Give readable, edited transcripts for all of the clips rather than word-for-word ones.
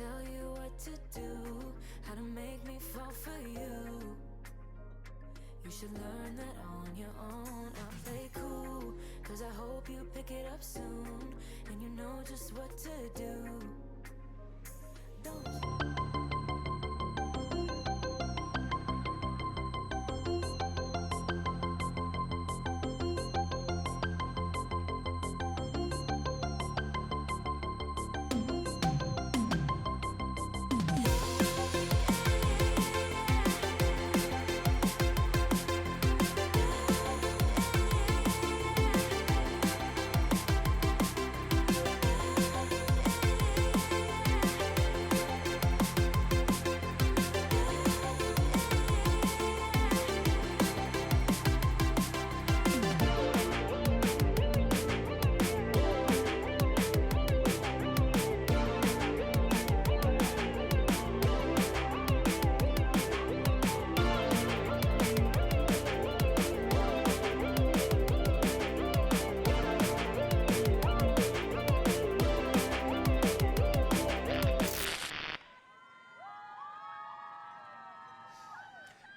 tell you what to do, how to make me fall for you. You should learn that on your own. I'll play cool, cause I hope you pick it up soon, and you know just what to do. Don't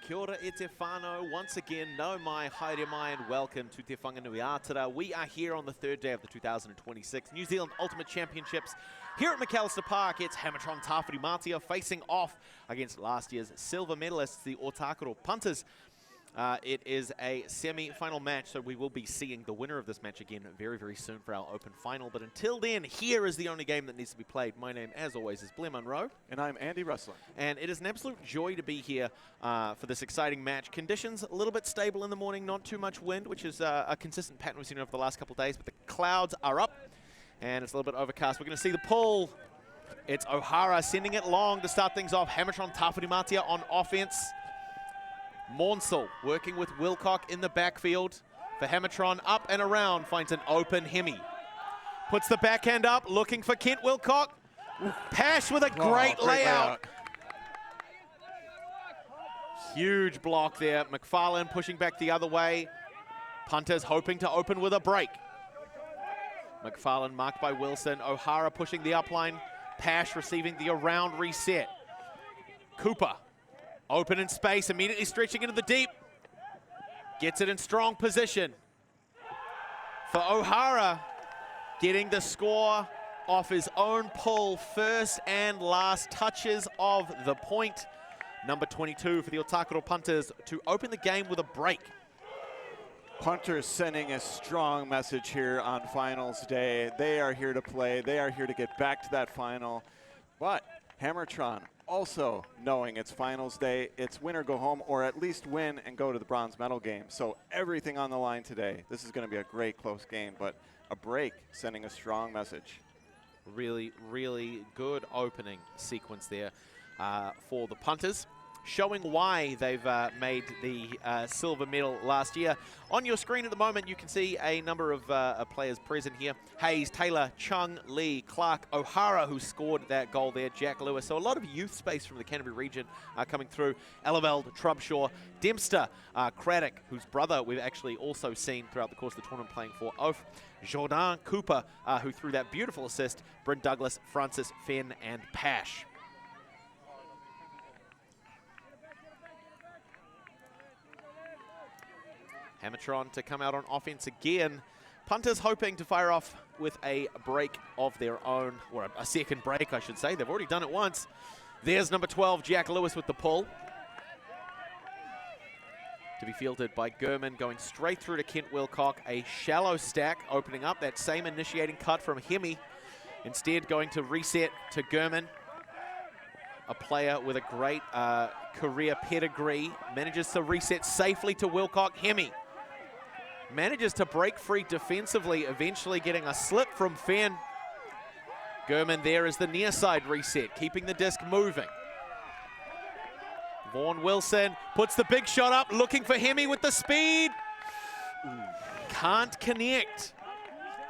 Kia ora e te whānau. Once again, no mai, haere mai, and welcome to Te Whanganui-a-Tara. We are here on the third day of the 2026 New Zealand Ultimate Championships. Here at Mickael Park, it's Hammertron Tāwhirimātea facing off against last year's silver medalists, the Ōtākaro Punters. It is a semi-final match, so we will be seeing the winner of this match again very, very soon for our open final. But until then, here is the only game that needs to be played. My name, as always, is Blair Munro. And I'm Andy Russell. And it is an absolute joy to be here for this exciting match. Conditions a little bit stable in the morning, not too much wind, which is a consistent pattern we've seen over the last couple of days. But the clouds are up, and it's a little bit overcast. We're going to see the pull. It's O'Hara sending it long to start things off. Hammertron Tāwhirimātea on offense. Marcel working with Wilcock in the backfield for Hammertron, up and around, finds an open Hemi. Puts the backhand up, looking for Kent Wilcock. Pash with a great layout. Huge block there. McFarlane pushing back the other way. Punters hoping to open with a break. McFarlane marked by Wilson. O'Hara pushing the upline. Pash receiving the around reset. Cooper. Open in space, immediately stretching into the deep. Gets it in strong position. For O'Hara, getting the score off his own pull, first and last touches of the point. Number 22 for the Ōtākaro Punters to open the game with a break. Punters sending a strong message here on finals day. They are here to play. They are here to get back to that final. But Hammertron also knowing it's finals day, it's win or go home, or at least win and go to the bronze medal game. So everything on the line today. This is going to be a great close game, but a break sending a strong message. Really, really good opening sequence there for the Punters, showing why they've made the silver medal last year. On your screen at the moment, you can see a number of players present here. Hayes, Taylor, Chung, Lee, Clark, O'Hara, who scored that goal there, Jack Lewis. So a lot of youth space from the Canterbury region coming through. Eleveld, Trubshaw, Dempster, Craddock, whose brother we've actually also seen throughout the course of the tournament playing for Oath. Jordan Cooper, who threw that beautiful assist. Bryn Douglas, Francis, Fenn, and Pash. Hammertron to come out on offense again. Punters hoping to fire off with a break of their own, or a second break, I should say. They've already done it once. There's number 12, Jack Lewis, with the pull. To be fielded by Gurman, going straight through to Kent Wilcock. A shallow stack opening up. That same initiating cut from Hemi. Instead going to reset to Gurman. A player with a great career pedigree. Manages to reset safely to Wilcock. Hemi manages to break free defensively, eventually getting a slip from Fenn. Gurman there is the near side reset, keeping the disc moving. Vaughan Wilson puts the big shot up, looking for Hemi with the speed. Can't connect.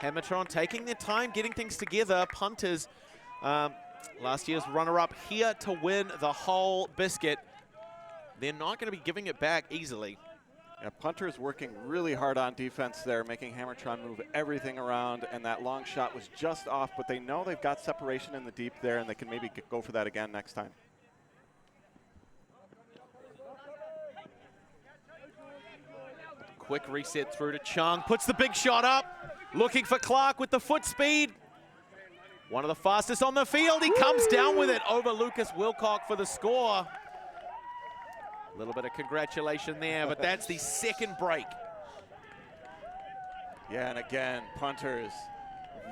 Hammertron taking their time, getting things together. Punters, last year's runner-up, here to win the whole biscuit. They're not going to be giving it back easily. Yeah, Punters working really hard on defense there, making Hammertron move everything around, and that long shot was just off, but they know they've got separation in the deep there, and they can maybe go for that again next time. Quick reset through to Tsang, puts the big shot up, looking for Clark with the foot speed. One of the fastest on the field, he comes down with it over Lucas Wilcock for the score. A little bit of congratulation there, but that's the second break. Yeah, and again, Punters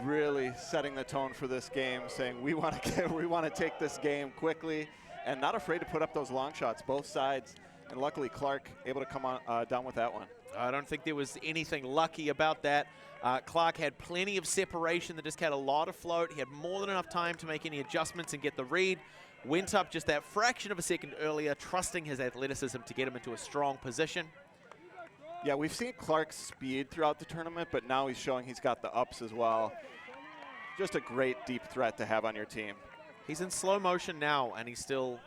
really setting the tone for this game, saying we want to take this game quickly, and not afraid to put up those long shots, both sides. And luckily, Clark able to come on down with that one. I don't think there was anything lucky about that. Clark had plenty of separation that just had a lot of float. He had more than enough time to make any adjustments and get the read. Went up just that fraction of a second earlier, trusting his athleticism to get him into a strong position. Yeah, we've seen Clark's speed throughout the tournament, but now he's showing he's got the ups as well. Just a great deep threat to have on your team. He's in slow motion now, and he's still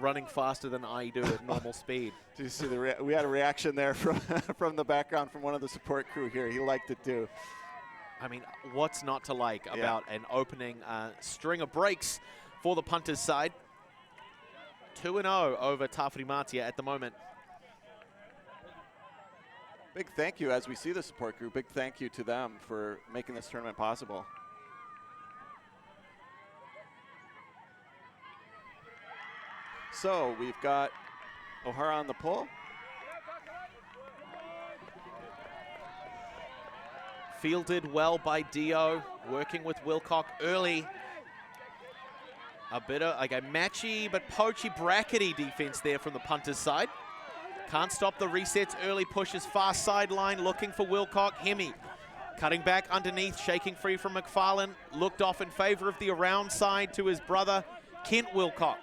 running faster than I do at normal speed. Did you see we had a reaction there from from the background from one of the support crew here. He liked it too. I mean, what's not to like about an opening string of breaks for the Punters side? 2-0 over Tāwhirimātea at the moment. Big thank you, as we see the support group, big thank you to them for making this tournament possible. So we've got O'Hara on the pull. Fielded well by Dio, working with Wilcock early. A bit of like a matchy but poachy brackety defense there from the Punters side. Can't stop the resets, early pushes, far sideline, looking for Wilcock. Hemi cutting back underneath, shaking free from McFarlane. Looked off in favor of the around side to his brother, Kent Wilcock.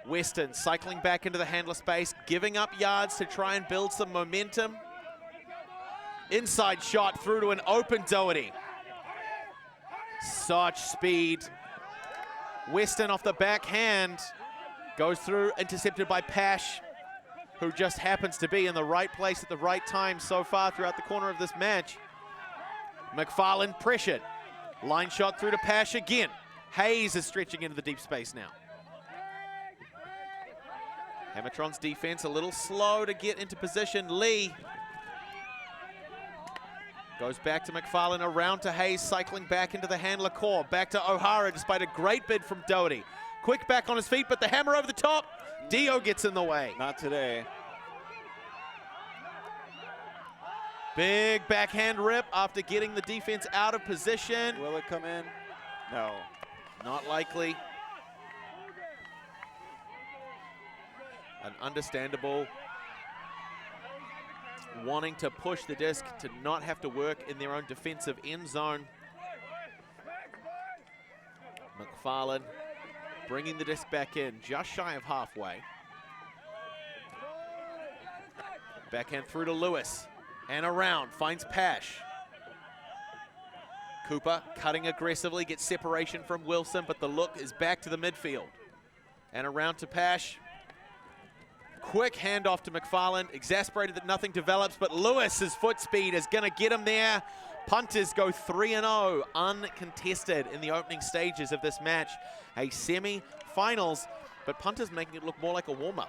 Weston cycling back into the handler space, giving up yards to try and build some momentum. Inside shot through to an open Doherty. Such speed. Weston off the backhand, goes through, intercepted by Pash, who just happens to be in the right place at the right time so far throughout the corner of this match. McFarlane pressured. Line shot through to Pash again. Hayes is stretching into the deep space now. Hammertron's defense a little slow to get into position. Lee goes back to McFarlane, around to Hayes, cycling back into the handler core. Back to O'Hara, despite a great bid from Doherty. Quick back on his feet, but the hammer over the top. Dio gets in the way. Not today. Big backhand rip after getting the defense out of position. Will it come in? No. Not likely. An understandable wanting to push the disc to not have to work in their own defensive end zone. McFarlane bringing the disc back in, just shy of halfway. Backhand through to Lewis, and around, finds Pash. Cooper cutting aggressively, gets separation from Wilson, but the look is back to the midfield. And around to Pash. Quick handoff to McFarlane, exasperated that nothing develops, but Lewis's foot speed is gonna get him there. Punters go 3-0, uncontested in the opening stages of this match. A semi-finals, but Punters making it look more like a warm-up.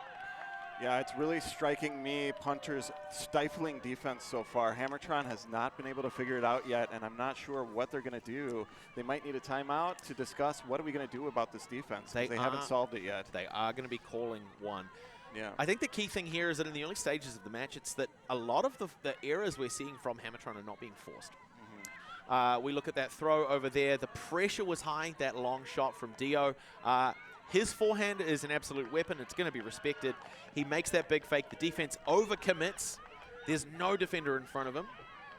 Yeah, it's really striking me, Punters' stifling defense so far. Hammertron has not been able to figure it out yet, and I'm not sure what they're gonna do. They might need a timeout to discuss what are we gonna do about this defense. They haven't solved it yet. They are gonna be calling one. Yeah. I think the key thing here is that in the early stages of the match, it's that a lot of the errors we're seeing from Hammertron are not being forced. We look at that throw over there. The pressure was high, that long shot from Dio. His forehand is an absolute weapon. It's going to be respected. He makes that big fake. The defense overcommits. There's no defender in front of him.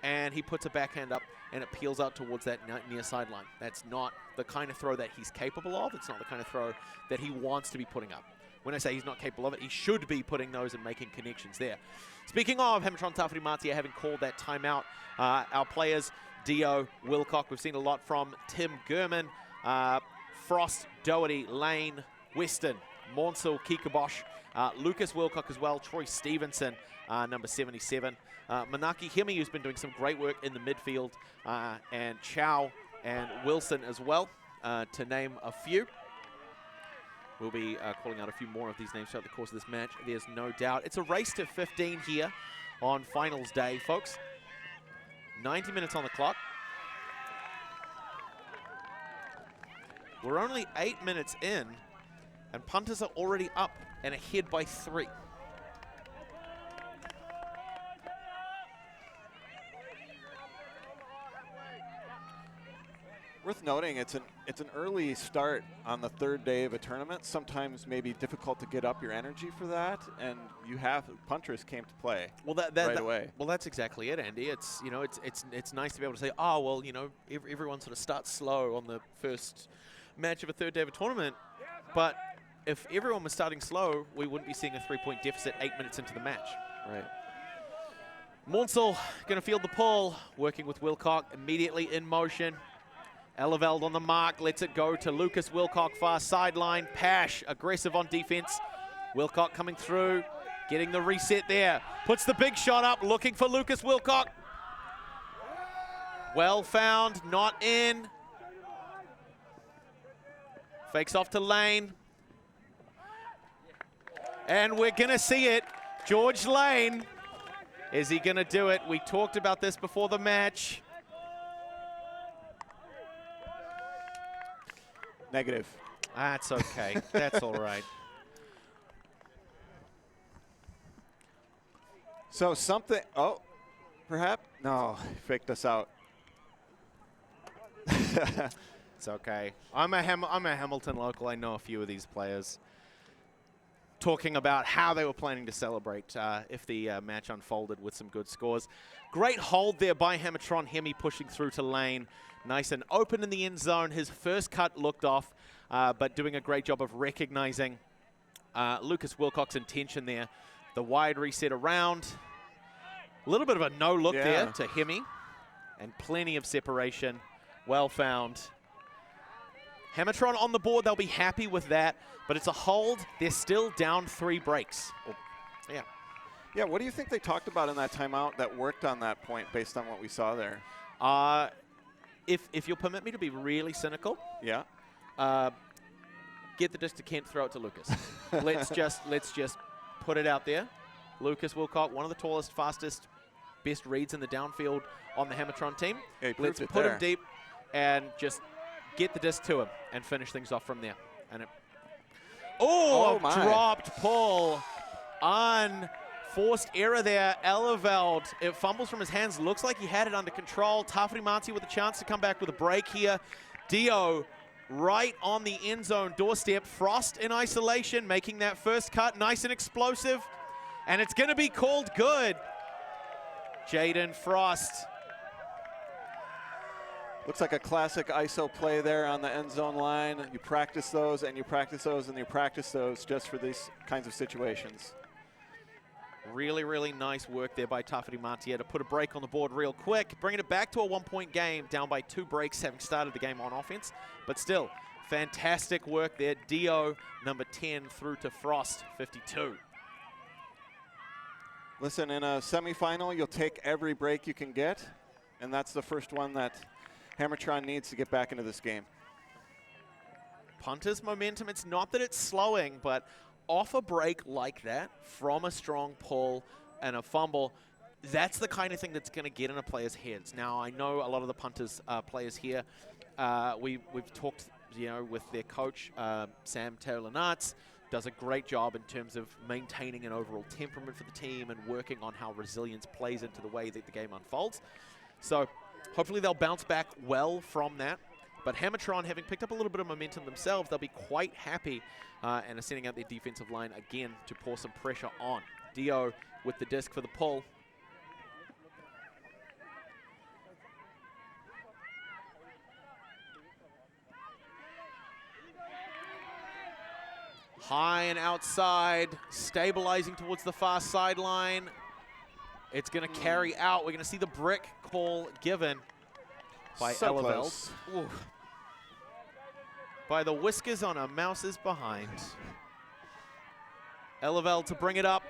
And he puts a backhand up, and it peels out towards that near sideline. That's not the kind of throw that he's capable of. It's not the kind of throw that he wants to be putting up. When I say he's not capable of it, he should be putting those and making connections there. Speaking of Hammertron, Tāwhirimātea having called that timeout, our players, Dio, Wilcock, we've seen a lot from Tim Gurman, Frost, Doherty, Lane, Weston, Morse, Kikabosh, Lucas Wilcock as well, Troy Stevenson, number 77. Manaki Hemi, who's been doing some great work in the midfield, and Chow and Wilson as well, to name a few. We'll be calling out a few more of these names throughout the course of this match, there's no doubt. It's a race to 15 here on finals day, folks. 90 minutes on the clock. We're only 8 minutes in, and Punters are already up and ahead by 3. Worth noting, it's an early start on the 3rd day of a tournament. Sometimes maybe difficult to get up your energy for that, and you have Punters came to play. Well, right away. Well, that's exactly it, Andy. It's it's nice to be able to say, oh well, everyone sort of starts slow on the first match of a 3rd day of a tournament, but if everyone was starting slow, we wouldn't be seeing a 3-point deficit 8 minutes into the match. Right. Morcel going to field the pull, working with Wilcock immediately in motion. Eleveld on the mark, lets it go to Lucas Wilcock, far sideline. Pash, aggressive on defense. Wilcock coming through, getting the reset there. Puts the big shot up, looking for Lucas Wilcock. Well found, not in. Fakes off to Lane. And we're gonna see it. George Lane, is he gonna do it? We talked about this before the match. Negative. That's okay. That's all right. So something, oh, perhaps? No, he faked us out. It's okay. I'm a Hamilton local. I know a few of these players. Talking about how they were planning to celebrate if the match unfolded with some good scores. Great hold there by Hammertron. Hemi pushing through to Lane. Nice and open in the end zone. His first cut looked off, but doing a great job of recognizing Lucas Wilcock's intention there. The wide reset around. A little bit of a no-look there to Hemi. And plenty of separation. Well found. Hammertron on the board. They'll be happy with that. But it's a hold. They're still down 3 breaks. Yeah. Yeah, what do you think they talked about in that timeout that worked on that point based on what we saw there? If you'll permit me to be really cynical, yeah, get the disc to Kent, throw it to Lucas. let's just put it out there. Lucas Wilcock, one of the tallest, fastest, best reads in the downfield on the Hammertron team. Yeah, let's put him deep and just get the disc to him and finish things off from there. And it, dropped pull. Unforced error there. Eleveld, it fumbles from his hands. Looks like he had it under control. Tāwhirimātea with a chance to come back with a break here. Dio right on the end zone doorstep. Frost in isolation, making that first cut nice and explosive. And it's going to be called good. Jaden Frost. Looks like a classic ISO play there on the end zone line. You practice those and you practice those and you practice those just for these kinds of situations. Really, really nice work there by Tāwhirimātea to put a break on the board real quick, bringing it back to a 1-point game, down by 2 breaks, having started the game on offense. But still, fantastic work there. Dio, number 10, through to Frost, 52. Listen, in a semifinal, you'll take every break you can get, and that's the first one that Hammertron needs to get back into this game. Punters' momentum, it's not that it's slowing, but off a break like that, from a strong pull and a fumble, that's the kind of thing that's going to get in a player's heads. Now, I know a lot of the Punters players here, we've talked, with their coach, Sam Taylor-Nartz, does a great job in terms of maintaining an overall temperament for the team and working on how resilience plays into the way that the game unfolds. So hopefully they'll bounce back well from that. But Hammertron, having picked up a little bit of momentum themselves, they'll be quite happy and are sending out their defensive line again to pour some pressure on. Dio with the disc for the pull. High and outside, stabilizing towards the far sideline. It's going to carry out. We're going to see the brick call given by Eleveld. By the whiskers on a mouse's behind. Elevel to bring it up.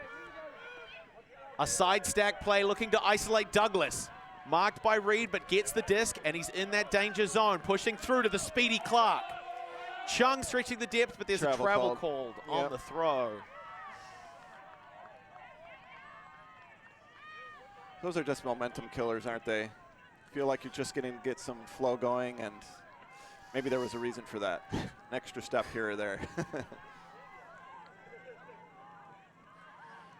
A side stack play looking to isolate Douglas. Marked by Reed, but gets the disc, and he's in that danger zone, pushing through to the speedy Clark. Chung stretching the depth, but there's a travel called on the throw. Those are just momentum killers, aren't they? Feel like you're just getting to get some flow going, and maybe there was a reason for that. An extra step here or there.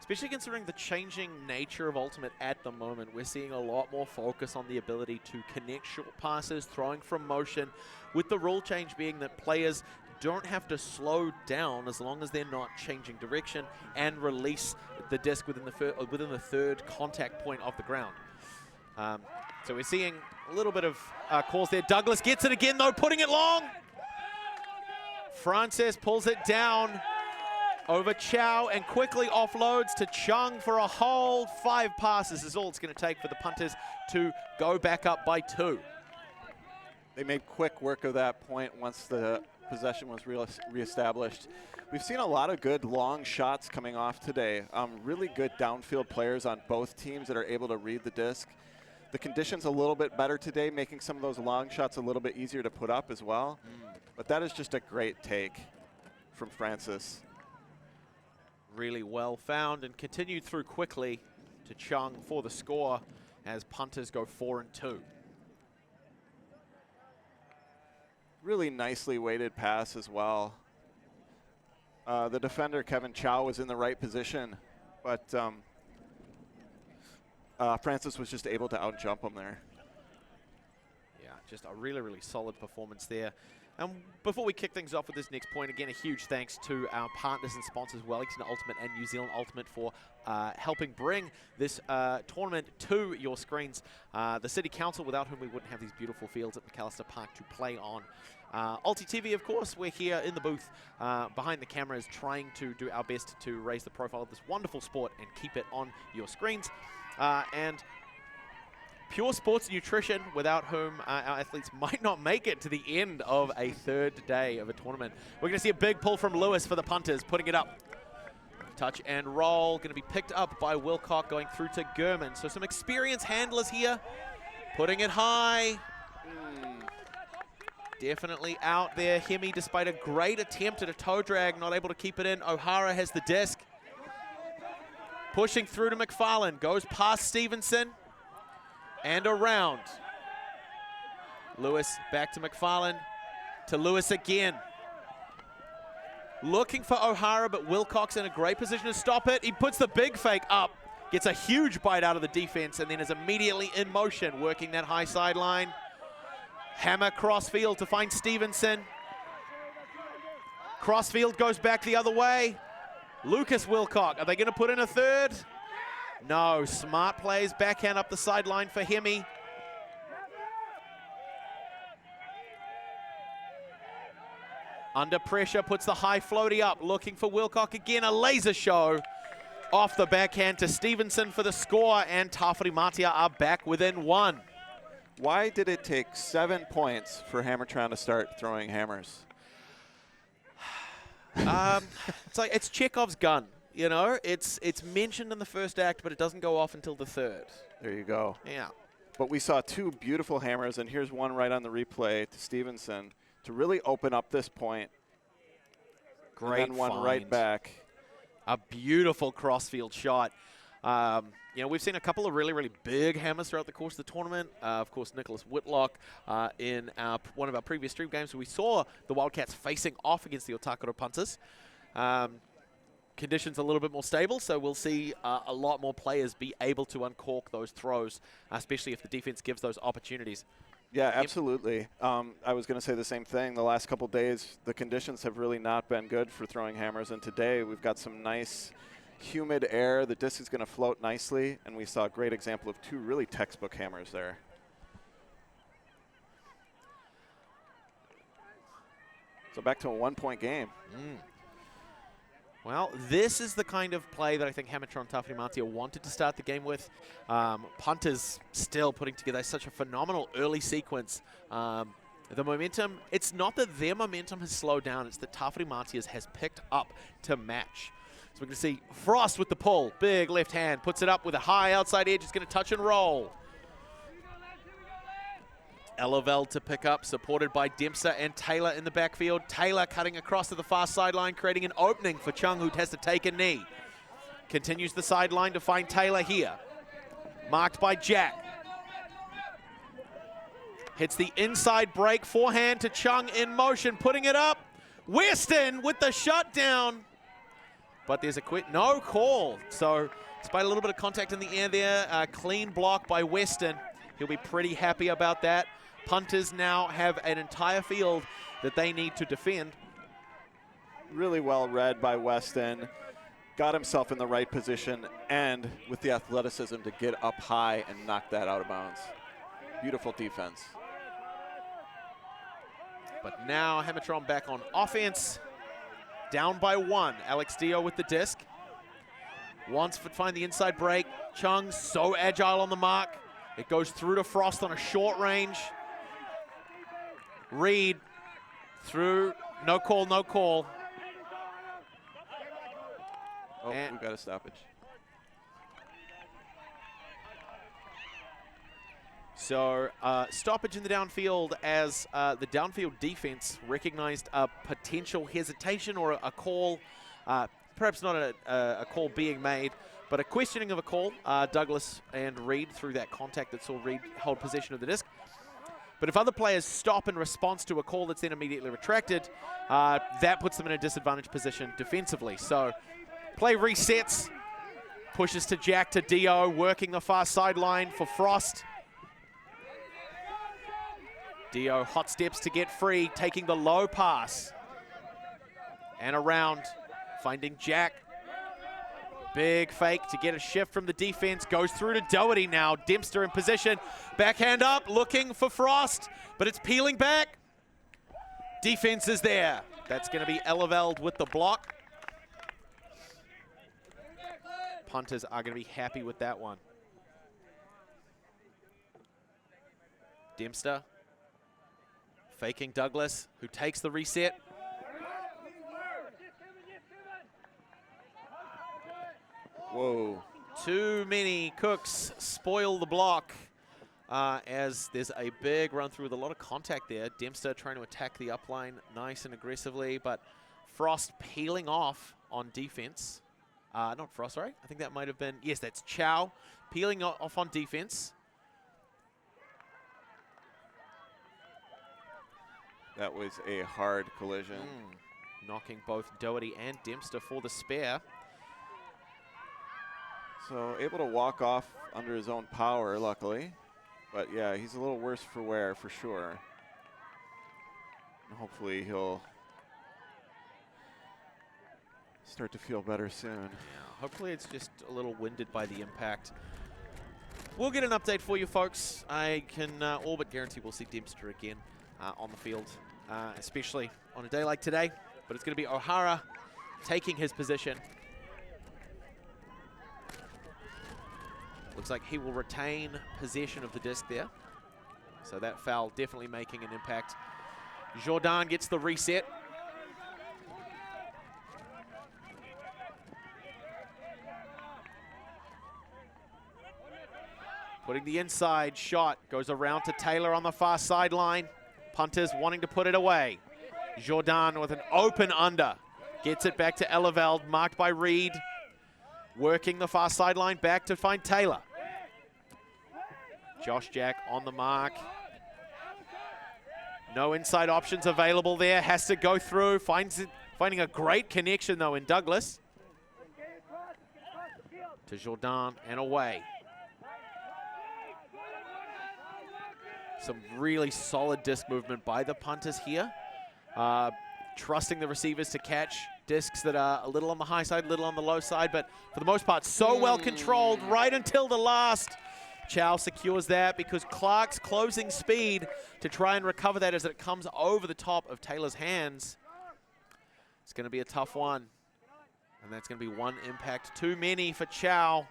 Especially considering the changing nature of Ultimate at the moment. We're seeing a lot more focus on the ability to connect short passes, throwing from motion, with the rule change being that players don't have to slow down as long as they're not changing direction and release the disc within the third contact point of the ground. So we're seeing a little bit of calls there. Douglas gets it again though, putting it long. Frances pulls it down over Chow and quickly offloads to Chung for a hold. 5 passes is all it's going to take for the Punters to go back up by 2. They made quick work of that point once the possession was reestablished. We've seen a lot of good long shots coming off today. Really good downfield players on both teams that are able to read the disc. The conditions a little bit better today, making some of those long shots a little bit easier to put up as well. But that is just a great take from Frances. Really well found and continued through quickly to Chung for the score as Punters go 4-2. Really nicely weighted pass as well. The defender, Kevin Chow, was in the right position, but Frances was just able to out-jump him there. Yeah, just a really, really solid performance there. And before we kick things off with this next point, again, a huge thanks to our partners and sponsors, Wellington Ultimate and New Zealand Ultimate, for helping bring this tournament to your screens. The City Council, without whom we wouldn't have these beautiful fields at McAllister Park to play on. Ulti TV, of course, we're here in the booth behind the cameras trying to do our best to raise the profile of this wonderful sport and keep it on your screens. And Pure Sports Nutrition, without whom our athletes might not make it to the end of a third day of a tournament. We're going to see a big pull from Lewis for the Punters, putting it up. Touch and roll, going to be picked up by Wilcock, going through to Gurman. So some experienced handlers here, putting it high. Definitely out there. Hemi, despite a great attempt at a toe drag, not able to keep it in. O'Hara has the disc. Pushing through to McFarlane, goes past Stevenson. And around. Lewis back to McFarlane, to Lewis again. Looking for O'Hara, but Wilcock's in a great position to stop it. He puts the big fake up, gets a huge bite out of the defense, and then is immediately in motion, working that high sideline. Hammer crossfield to find Stevenson. Crossfield goes back the other way. Lucas Wilcock, are they going to put in a third? No, smart plays, backhand up the sideline for Hemi. Under pressure, puts the high floaty up, looking for Wilcock again, a laser show. Off the backhand to Stevenson for the score, and Tāwhirimātea are back within 1. Why did it take 7 points for Hammertron to start throwing hammers? It's like, it's Chekhov's gun. You know, it's mentioned in the first act, but it doesn't go off until the third. There you go. Yeah. But we saw 2 beautiful hammers, and here's one right on the replay to Stevenson to really open up this point. Great and then one find. right back. A beautiful crossfield shot. You know, we've seen a couple of really, really big hammers throughout the course of the tournament. Of course, Nicholas Whitlock in one of our previous stream games. We saw the Wildcats facing off against the Ōtākaro Punters. Conditions a little bit more stable, so we'll see a lot more players be able to uncork those throws, especially if the defense gives those opportunities. Yeah, absolutely. I was going to say the same thing. The last couple days, the conditions have really not been good for throwing hammers, and today we've got some nice humid air. The disc is going to float nicely, and we saw a great example of 2 really textbook hammers there. So back to a 1-point game. Well, this is the kind of play that I think Hammertron Tāwhirimātea wanted to start the game with. Punters still putting together such a phenomenal early sequence. The momentum, it's not that their momentum has slowed down, it's that Tāwhirimātea's has picked up to match. So we're going to see Frost with the pull. Big left hand, puts it up with a high outside edge. It's going to touch and roll. Eleveld to pick up, supported by Dempster and Taylor in the backfield. Taylor cutting across to the far sideline, creating an opening for Tsang, who has to take a knee. Continues the sideline to find Taylor here. Marked by Jack. Hits the inside break, forehand to Tsang in motion, putting it up. Weston with the shutdown. But there's a no call. So despite a little bit of contact in the air there, a clean block by Weston. He'll be pretty happy about that. Punters now have an entire field that they need to defend. Really well read by Weston. Got himself in the right position and with the athleticism to get up high and knock that out of bounds. Beautiful defense. But now Hammertron back on offense. Down by 1. Alex Dio with the disc. Wants to find the inside break. Tsang so agile on the mark. It goes through to Frost on a short range. Reed through. No call, no call. Oh, we got a stoppage. So stoppage in the downfield as the downfield defense recognized a potential hesitation or a call, perhaps not a call being made, but a questioning of a call. Douglas and Reed through that contact that saw Reed hold possession of the disc. But if other players stop in response to a call that's then immediately retracted, that puts them in a disadvantaged position defensively. So play resets, pushes to Jack to Dio, working the far sideline for Frost. Dio hot steps to get free, taking the low pass. And around, finding Jack. Big fake to get a shift from the defense. Goes through to Doherty now. Dempster in position. Backhand up, looking for Frost, but it's peeling back. Defense is there. That's going to be Eleveld with the block. Punters are going to be happy with that one. Dempster faking Douglas, who takes the reset. Whoa. Too many cooks spoil the block as there's a big run through with a lot of contact there. Dempster trying to attack the upline nice and aggressively, but Frost peeling off on defense. Not Frost, right? I think that might have been, yes, that's Chow peeling off on defense. That was a hard collision. Knocking both Doherty and Dempster for the spare. So able to walk off under his own power, luckily. But yeah, he's a little worse for wear for sure. And hopefully he'll start to feel better soon. Yeah, hopefully it's just a little winded by the impact. We'll get an update for you folks. I can all but guarantee we'll see Dempster again on the field, especially on a day like today. But it's going to be O'Hara taking his position. Looks like he will retain possession of the disc there. So that foul definitely making an impact. Jordan gets the reset. Putting the inside shot, goes around to Taylor on the far sideline. Punters wanting to put it away. Jordan with an open under. Gets it back to Eleveld, marked by Reed. Working the far sideline back to find Taylor. Josh Jack on the mark. No inside options available there. Has to go through. Finding a great connection, though, in Douglas. To Jordan and away. Some really solid disc movement by the punters here. Trusting the receivers to catch discs that are a little on the high side, a little on the low side, but for the most part, so well controlled right until the last. Chow secures that because Clark's closing speed to try and recover that as it comes over the top of Taylor's hands. It's going to be a tough one. And that's going to be one impact too many for Chow.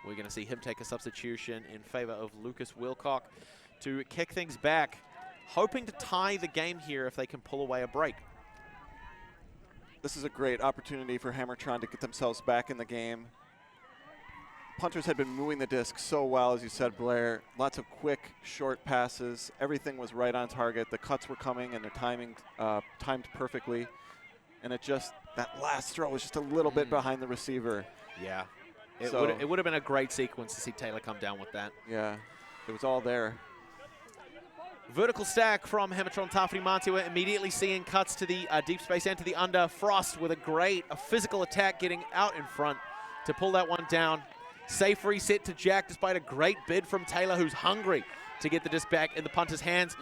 We're going to see him take a substitution in favor of Lucas Wilcock to kick things back, hoping to tie the game here if they can pull away a break. this is a great opportunity for Hammertron to get themselves back in the game. Punters had been moving the disc so well, as you said, Blair. Lots of quick, short passes. Everything was right on target. The cuts were coming and their timing timed perfectly. And it just, that last throw was just a little bit behind the receiver. Yeah. It would have been a great sequence to see Taylor come down with that. Yeah, it was all there. Vertical stack from Hammertron Tāwhirimātea. We're immediately seeing cuts to the deep space and to the under. Frost with a physical attack getting out in front to pull that one down. Safe reset to Jack despite a great bid from Taylor, who's hungry to get the disc back in the punter's hands.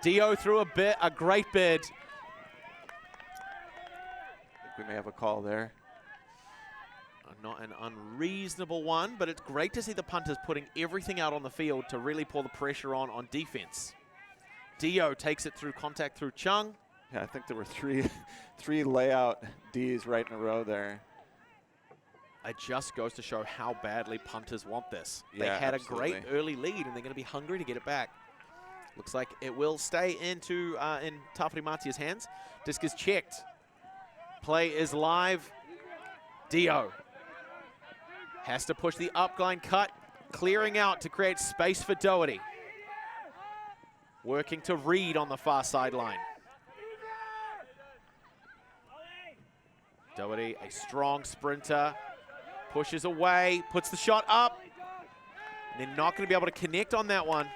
Dio threw a great bid. I think we may have a call there. Not an unreasonable one, but it's great to see the punters putting everything out on the field to really pull the pressure on defense. Dio takes it through contact through Tsang. Yeah, I think there were three layout Ds right in a row there. It just goes to show how badly punters want this. Yeah, they had absolutely. a great early lead, and they're going to be hungry to get it back. Looks like it will stay in Tāwhirimātea's hands. Disc is checked. Play is live. Dio has to push the upline cut, clearing out to create space for Doherty. Working to Reed on the far sideline. Doherty, a strong sprinter, pushes away, puts the shot up. They're not going to be able to connect on that one.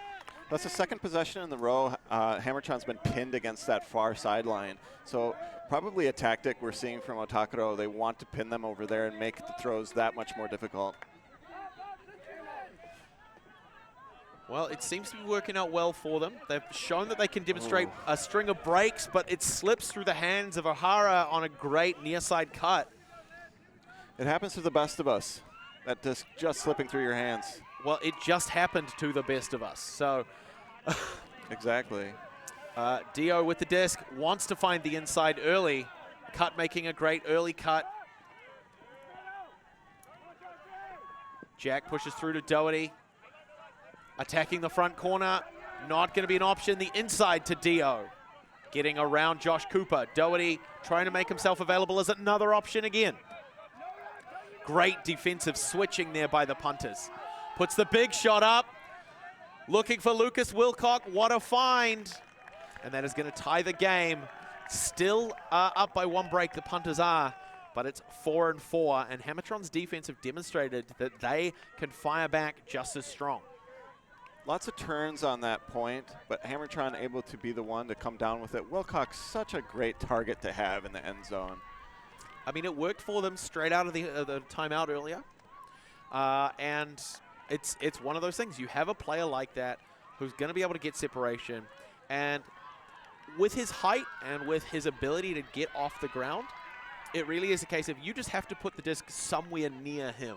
That's the second possession in the row. Hammertron's been pinned against that far sideline. So probably a tactic we're seeing from Ōtākaro. They want to pin them over there and make the throws that much more difficult. Well, it seems to be working out well for them. They've shown that they can demonstrate a string of breaks, but it slips through the hands of O'Hara on a great near side cut. It happens to the best of us. That disc just slipping through your hands. Well, it just happened to the best of us. So exactly. Dio with the disc wants to find the inside early. Cut making a great early cut. Jack pushes through to Doherty. Attacking the front corner. Not going to be an option. The inside to Dio. Getting around Josh Cooper. Doherty trying to make himself available as another option again. Great defensive switching there by the punters. Puts the big shot up. Looking for Lucas Wilcock. What a find. And that is going to tie the game. Still up by one break, the punters are. But it's 4-4. And Hammertron's defense have demonstrated that they can fire back just as strong. Lots of turns on that point, but Hammertron able to be the one to come down with it. Wilcock's such a great target to have in the end zone. I mean, it worked for them straight out of the timeout earlier. And it's one of those things. You have a player like that who's going to be able to get separation. And with his height and with his ability to get off the ground, it really is a case of you just have to put the disc somewhere near him,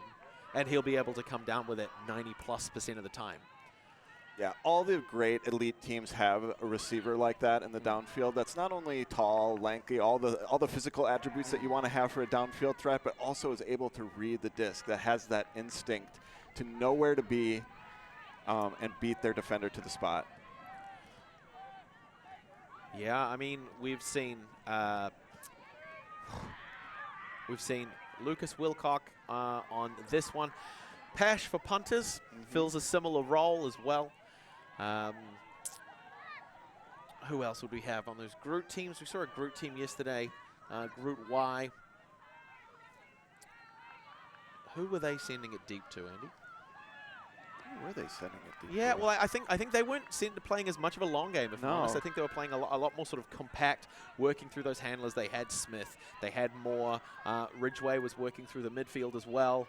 and he'll be able to come down with it 90+% of the time. Yeah, all the great elite teams have a receiver like that in the downfield. That's not only tall, lanky, all the physical attributes that you want to have for a downfield threat, but also is able to read the disc, that has that instinct to know where to be and beat their defender to the spot. Yeah, I mean, we've seen Lucas Wilcock on this one. Pash for punters fills a similar role as well. Who else would we have on those Groot teams? We saw a Groot team yesterday, Groot Y. Who were they sending it deep to, Andy? Who were they sending it deep Yeah, to? well, I think they weren't playing as much of a long game, if I'm honest. I think they were playing a lot more sort of compact, working through those handlers. They had Smith. They had Moore. Ridgway was working through the midfield as well.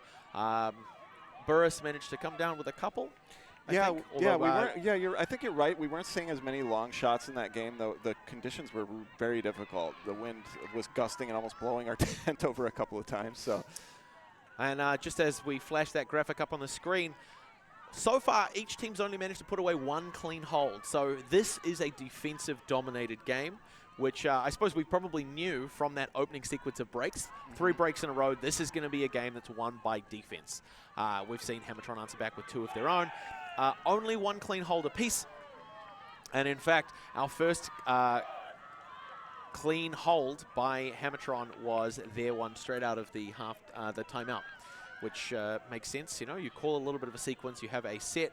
Burris managed to come down with a couple. I think you're right. We weren't seeing as many long shots in that game, though. The conditions were very difficult. The wind was gusting and almost blowing our tent over a couple of times. So, and just as we flash that graphic up on the screen, so far each team's only managed to put away one clean hold. So this is a defensive-dominated game, which I suppose we probably knew from that opening sequence of breaks. 3 breaks in a row. This is going to be a game that's won by defense. We've seen Hammertron answer back with 2 of their own. Only 1 clean hold apiece. And in fact, our first clean hold by Hammertron was their one straight out of the the timeout, which makes sense. You know, you call a little bit of a sequence. You have a set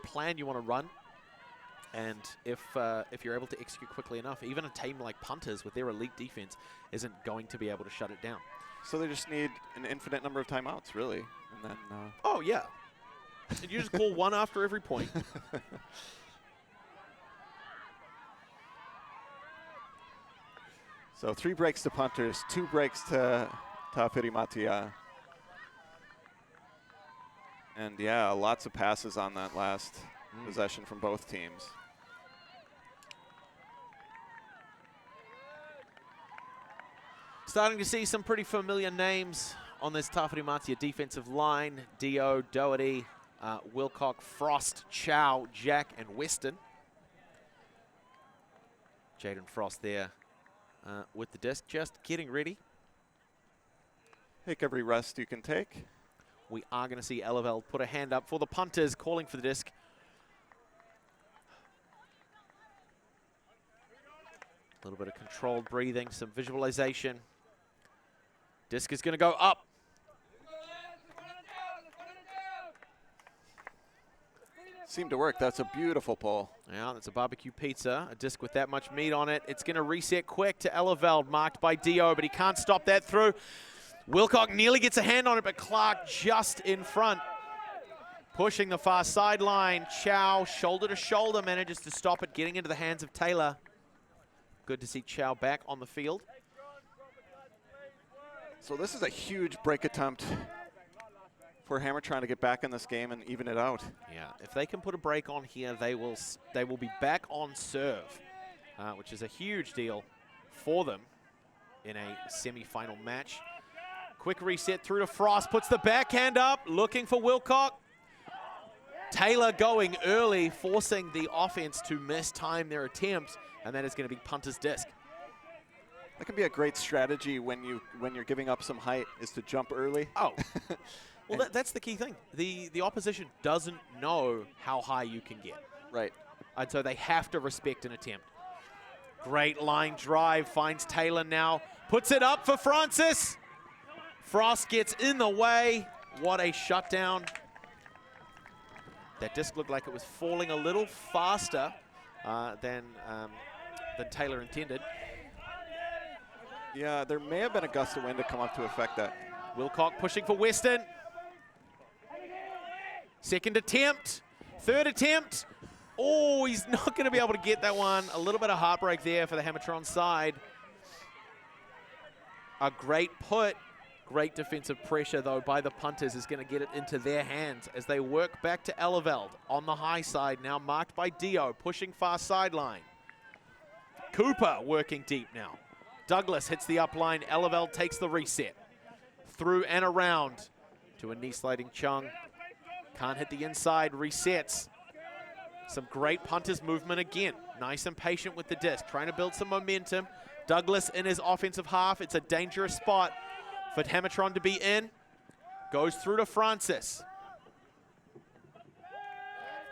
plan you want to run, and if you're able to execute quickly enough, even a team like Punters with their elite defense isn't going to be able to shut it down. So they just need an infinite number of timeouts, really, and then. Oh yeah, you just call one after every point. So 3 breaks to Punters, 2 breaks to Tāwhirimātea. And yeah, lots of passes on that last possession from both teams. Starting to see some pretty familiar names on this Tāwhirimātea defensive line. Dio, Doherty, Wilcock, Frost, Chow, Jack, and Weston. Jaden Frost there with the disc, just getting ready. Take every rest you can take. We are going to see Eleveld put a hand up for the Punters, calling for the disc. A little bit of controlled breathing, some visualization. Disc is going to go up. Seemed to work. That's a beautiful pull. Yeah, that's a barbecue pizza, a disc with that much meat on it. It's going to reset quick to Eleveld, marked by Dio, but he can't stop that through. Wilcock nearly gets a hand on it, but Clark just in front. Pushing the far sideline. Chow, shoulder to shoulder, manages to stop it, getting into the hands of Taylor. Good to see Chow back on the field. So this is a huge break attempt for Hammer trying to get back in this game and even it out. Yeah, if they can put a break on here, they will be back on serve, which is a huge deal for them in a semi-final match. Quick reset through to Frost, puts the backhand up, looking for Wilcock. Taylor going early, forcing the offense to mistime their attempt, and that is going to be Punter's disc. That can be a great strategy when you're giving up some height, is to jump early. Oh. Well, that's the key thing. The opposition doesn't know how high you can get. Right. And so they have to respect an attempt. Great line drive, finds Taylor now. Puts it up for Francis. Frost gets in the way. What a shutdown. That disc looked like it was falling a little faster than Taylor intended. Yeah, there may have been a gust of wind to come up to affect that. Wilcock pushing for Weston. Second attempt, third attempt. Oh, he's not going to be able to get that one. A little bit of heartbreak there for the Hammertron side. A great put. Great defensive pressure, though, by the Punters is going to get it into their hands as they work back to Eleveld on the high side, now marked by Dio, pushing far sideline. Cooper working deep now. Douglas hits the up line. Eleveld takes the reset. Through and around to a knee-sliding Chung. Can't hit the inside, resets. Some great Punters movement again. Nice and patient with the disc, trying to build some momentum. Douglas in his offensive half. It's a dangerous spot for Hammertron to be in. Goes through to Francis.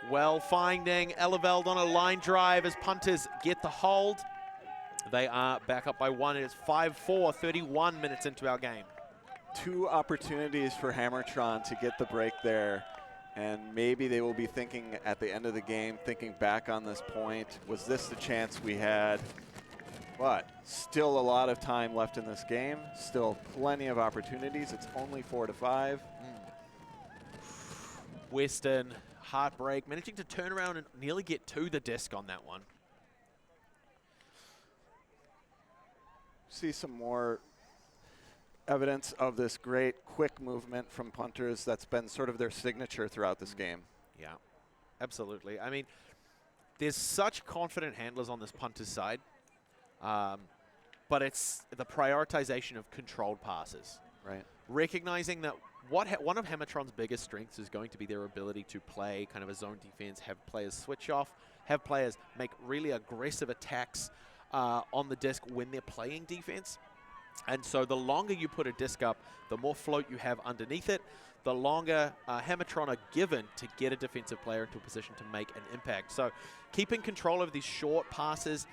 Well finding Eleveld on a line drive as Punters get the hold. They are back up by 1. It's 5-4, 31 minutes into our game. 2 opportunities for Hammertron to get the break there. And maybe they will be thinking at the end of the game, thinking back on this point, was this the chance we had? But still a lot of time left in this game. Still plenty of opportunities. It's only 4-5. Weston, heartbreak, managing to turn around and nearly get to the disc on that one. See some more evidence of this great quick movement from Punters that's been sort of their signature throughout this game. Yeah, absolutely. I mean, there's such confident handlers on this Punters side, but it's the prioritization of controlled passes. Right. Recognizing that one of Hammertron's biggest strengths is going to be their ability to play kind of a zone defense, have players switch off, have players make really aggressive attacks on the disc when they're playing defense. And so the longer you put a disc up, the more float you have underneath it, the longer Hammertron are given to get a defensive player into a position to make an impact. So keeping control of these short passes,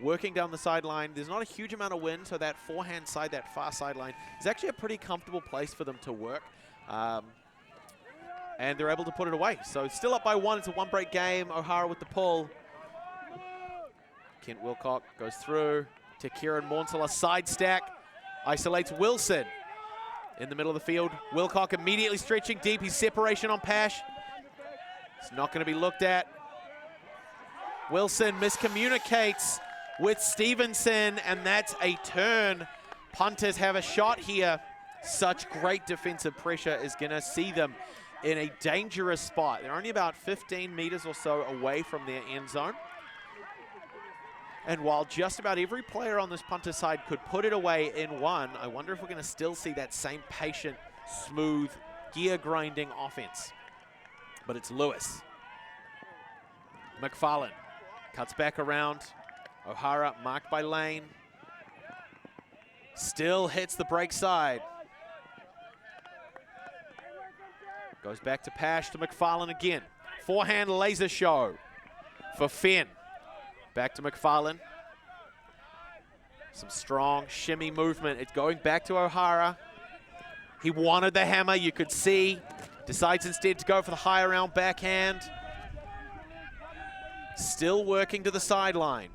Working down the sideline. There's not a huge amount of wind, so that forehand side, that far sideline, is actually a pretty comfortable place for them to work. And they're able to put it away. So still up by 1. It's a 1-break game. O'Hara with the pull. Kent Wilcock goes through to Kieran Mornsel, a side stack. Isolates Wilson in the middle of the field. Wilcock immediately stretching deep. He's separation on Pash. It's not going to be looked at. Wilson miscommunicates with Stevenson, and that's a turn. Punters have a shot here. Such great defensive pressure is going to see them in a dangerous spot. They're only about 15 meters or so away from their end zone. And while just about every player on this punter side could put it away in one, I wonder if we're going to still see that same patient, smooth, gear-grinding offense. But it's Lewis. McFarlane cuts back around. O'Hara marked by Lane. Still hits the break side. Goes back to Pash to McFarlane again. Forehand laser show for Fenn. Back to McFarlane. Some strong shimmy movement. It's going back to O'Hara. He wanted the hammer, you could see. Decides instead to go for the high around backhand. Still working to the sideline.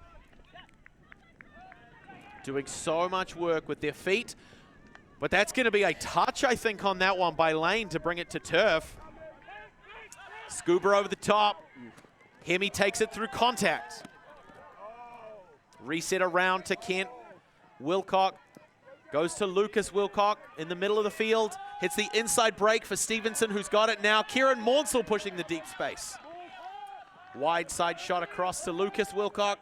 Doing so much work with their feet. But that's going to be a touch, I think, on that one by Lane to bring it to turf. Scuba over the top. Hemi takes it through contact. Reset around to Kent. Wilcock goes to Lucas Wilcock in the middle of the field. Hits the inside break for Stevenson, who's got it now. Kieran Mornsel pushing the deep space. Wide side shot across to Lucas Wilcock.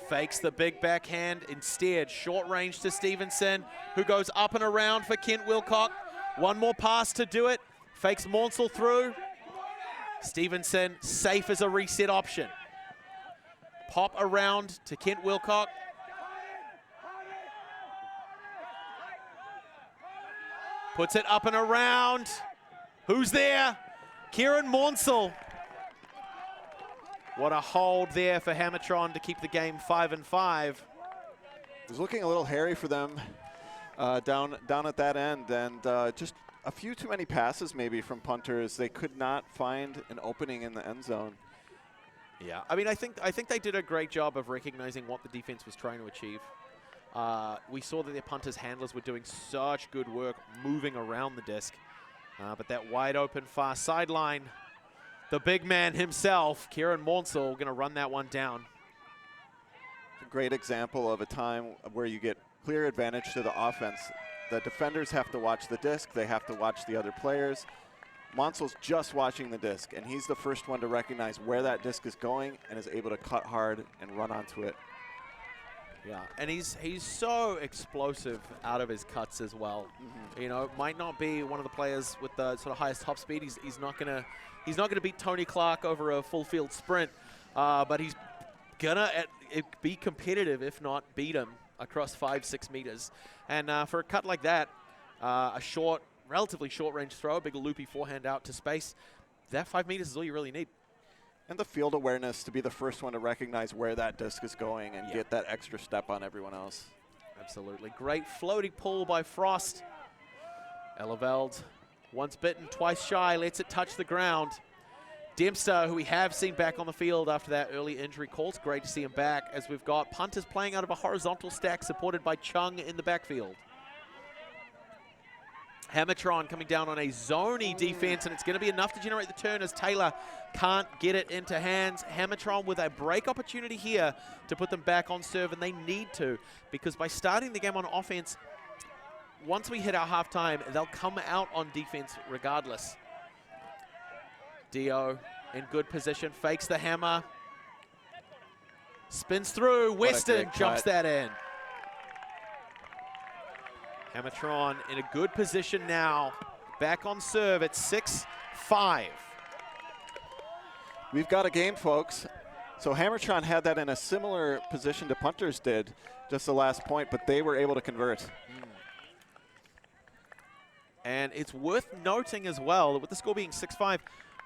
Fakes the big backhand. Instead, short range to Stevenson, who goes up and around for Kent Wilcock. One more pass to do it. Fakes Mornsel through. Stevenson safe as a reset option. Pop around to Kent Wilcock. Puts it up and around. Who's there? Kieran Mornsel. What a hold there for Hammertron to keep the game 5-5. It was looking a little hairy for them down at that end, and just a few too many passes maybe from punters. They could not find an opening in the end zone. Yeah, I mean, I think they did a great job of recognizing what the defense was trying to achieve. We saw that their punters' handlers were doing such good work moving around the disc. But that wide open far sideline, the big man himself, Kieran Mornsel, going to run that one down. A great example of a time where you get clear advantage to the offense. The defenders have to watch the disc. They have to watch the other players. Monsel's just watching the disc, and he's the first one to recognize where that disc is going and is able to cut hard and run onto it. Yeah, and he's so explosive out of his cuts as well. You know, might not be one of the players with the sort of highest top speed. He's not gonna beat Tony Clark over a full field sprint, but he's gonna be competitive, if not beat him across 5-6 meters. And for a cut like that, a short, relatively short range throw, a big loopy forehand out to space, that 5 meters is all you really need. And the field awareness to be the first one to recognize where that disc is going and get that extra step on everyone else. Absolutely. Great floating pull by Frost. Eleveld, once bitten, twice shy, lets it touch the ground. Dempster, who we have seen back on the field after that early injury call. It's great to see him back as we've got punters playing out of a horizontal stack supported by Tsang in the backfield. Hammertron coming down on a zony defense, and it's going to be enough to generate the turn as Taylor can't get it into hands. Hammertron with a break opportunity here to put them back on serve, and they need to, because by starting the game on offense, once we hit our halftime, they'll come out on defense regardless. Dio in good position, fakes the hammer, spins through, Weston jumps that in. Hammertron in a good position now, back on serve at 6-5. We've got a game, folks. So Hammertron had that in a similar position to punters did, just the last point, but they were able to convert. And it's worth noting as well that with the score being 6-5,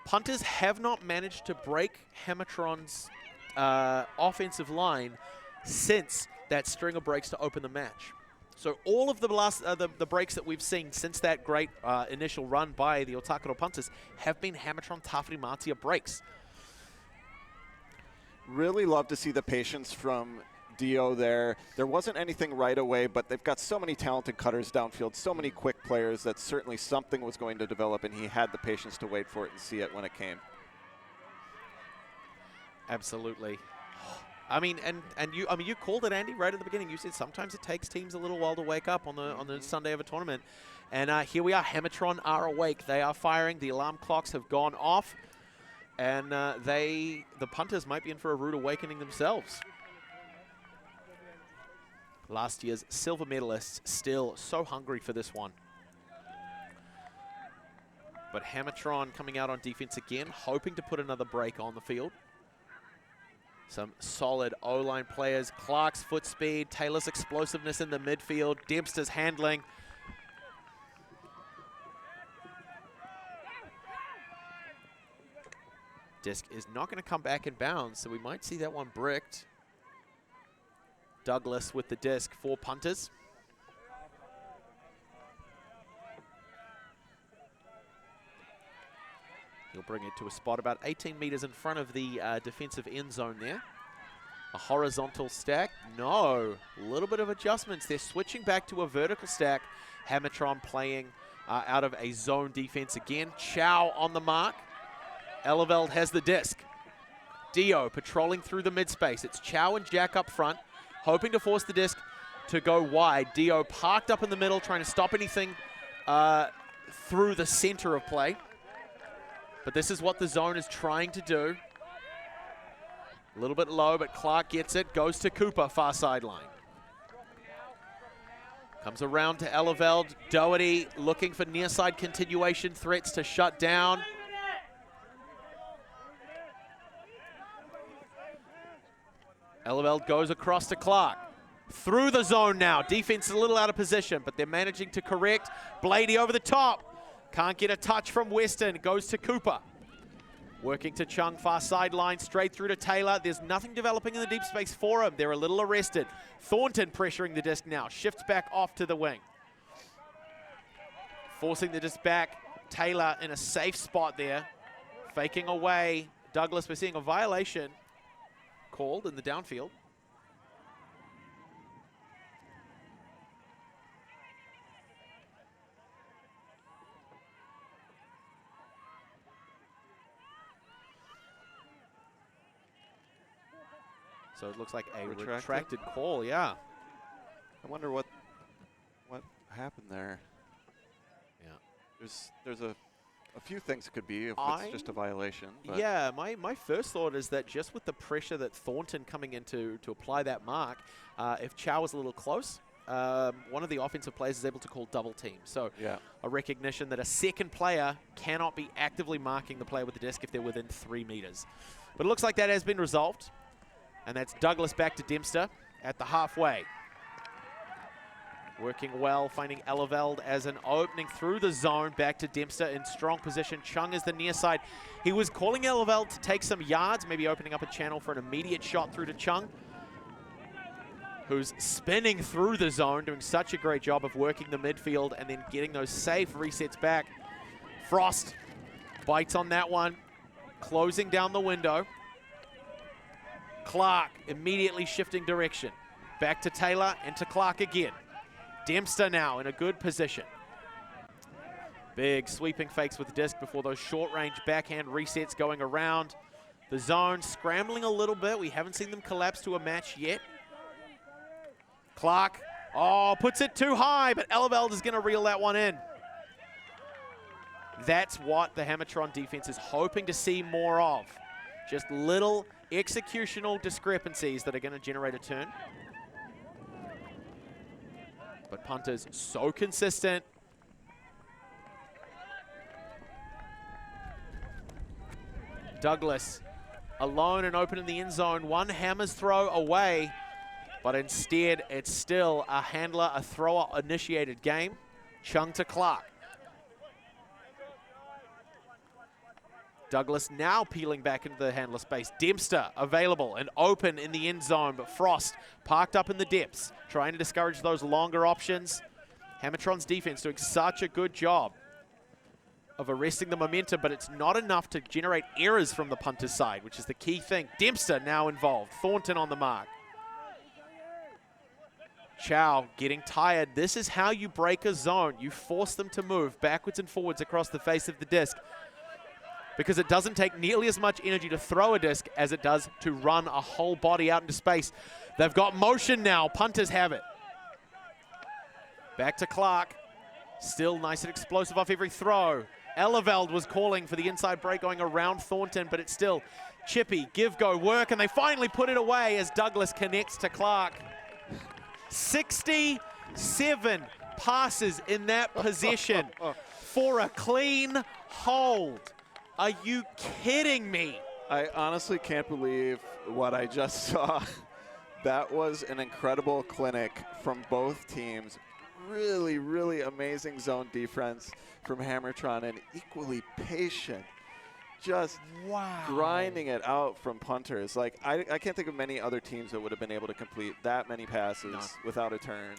punters have not managed to break Hammertron's offensive line since that string of breaks to open the match. So all of the last the breaks that we've seen since that great initial run by the Ōtākaro Punters have been Hammertron Tāwhirimātea breaks. Really love to see the patience from Dio there. There wasn't anything right away, but they've got so many talented cutters downfield, so many quick players that certainly something was going to develop, and he had the patience to wait for it and see it when it came. Absolutely. I mean, you called it, Andy, right at the beginning. You said sometimes it takes teams a little while to wake up on the Sunday of a tournament. And here we are. Hammertron are awake. They are firing. The alarm clocks have gone off. And the Punters might be in for a rude awakening themselves. Last year's silver medalists still so hungry for this one. But Hammertron coming out on defense again, hoping to put another break on the field. Some solid O-line players. Clark's foot speed, Taylor's explosiveness in the midfield, Dempster's handling. Disc is not going to come back in bounds, so we might see that one bricked. Douglas with the disc for Punters. He'll bring it to a spot about 18 meters in front of the defensive end zone there. A horizontal stack. No. A little bit of adjustments. They're switching back to a vertical stack. Hammertron playing out of a zone defense again. Chow on the mark. Eleveld has the disc. Dio patrolling through the mid-space. It's Chow and Jack up front, hoping to force the disc to go wide. Dio parked up in the middle, trying to stop anything through the center of play. But this is what the zone is trying to do. A little bit low, but Clark gets it. Goes to Cooper, far sideline. Comes around to Eleveld. Doherty looking for near side continuation threats to shut down. Eleveld goes across to Clark. Through the zone now. Defense is a little out of position, but they're managing to correct. Blady over the top. Can't get a touch from Weston. Goes to Cooper. Working to Chung, far sideline, straight through to Taylor. There's nothing developing in the deep space for him. They're a little arrested. Thornton pressuring the disc now. Shifts back off to the wing. Forcing the disc back. Taylor in a safe spot there. Faking away. Douglas, we're seeing a violation called in the downfield. So it looks like a retracted call, yeah. I wonder what happened there. Yeah. There's a few things it could be if it's just a violation. But yeah, my first thought is that just with the pressure that Thornton coming in to apply that mark, if Chow was a little close, one of the offensive players is able to call double team. So yeah, a recognition that a second player cannot be actively marking the player with the disc if they're within 3 meters. But it looks like that has been resolved. And that's Douglas back to Dempster at the halfway. Working well, finding Eleveld as an opening through the zone. Back to Dempster in strong position. Chung is the near side. He was calling Eleveld to take some yards, maybe opening up a channel for an immediate shot through to Chung, who's spinning through the zone, doing such a great job of working the midfield and then getting those safe resets back. Frost bites on that one, closing down the window. Clark immediately shifting direction. Back to Taylor and to Clark again. Dempster now in a good position. Big sweeping fakes with the disc before those short-range backhand resets going around the zone. Scrambling a little bit. We haven't seen them collapse to a match yet. Clark, puts it too high, but Eleveld is going to reel that one in. That's what the Hammertron defense is hoping to see more of. Just little executional discrepancies that are going to generate a turn. But Punters so consistent. Douglas alone and open in the end zone. One hammer's throw away, but instead it's still a handler, a thrower initiated game. Chung to Clark. Douglas now peeling back into the handler space. Dempster available and open in the end zone, but Frost parked up in the depths, trying to discourage those longer options. Hammertron's defense doing such a good job of arresting the momentum, but it's not enough to generate errors from the punter's side, which is the key thing. Dempster now involved. Thornton on the mark. Chow getting tired. This is how you break a zone. You force them to move backwards and forwards across the face of the disc, because it doesn't take nearly as much energy to throw a disc as it does to run a whole body out into space. They've got motion now. Punters have it. Back to Clark. Still nice and explosive off every throw. Eleveld was calling for the inside break going around Thornton, but it's still chippy, give, go, work, and they finally put it away as Douglas connects to Clark. 67 passes in that possession for a clean hold. Are you kidding me? I honestly can't believe what I just saw. That was an incredible clinic from both teams. Really, really amazing zone defense from Hammertron, and equally patient. Just grinding it out from punters. Like, I can't think of many other teams that would have been able to complete that many passes without a turn.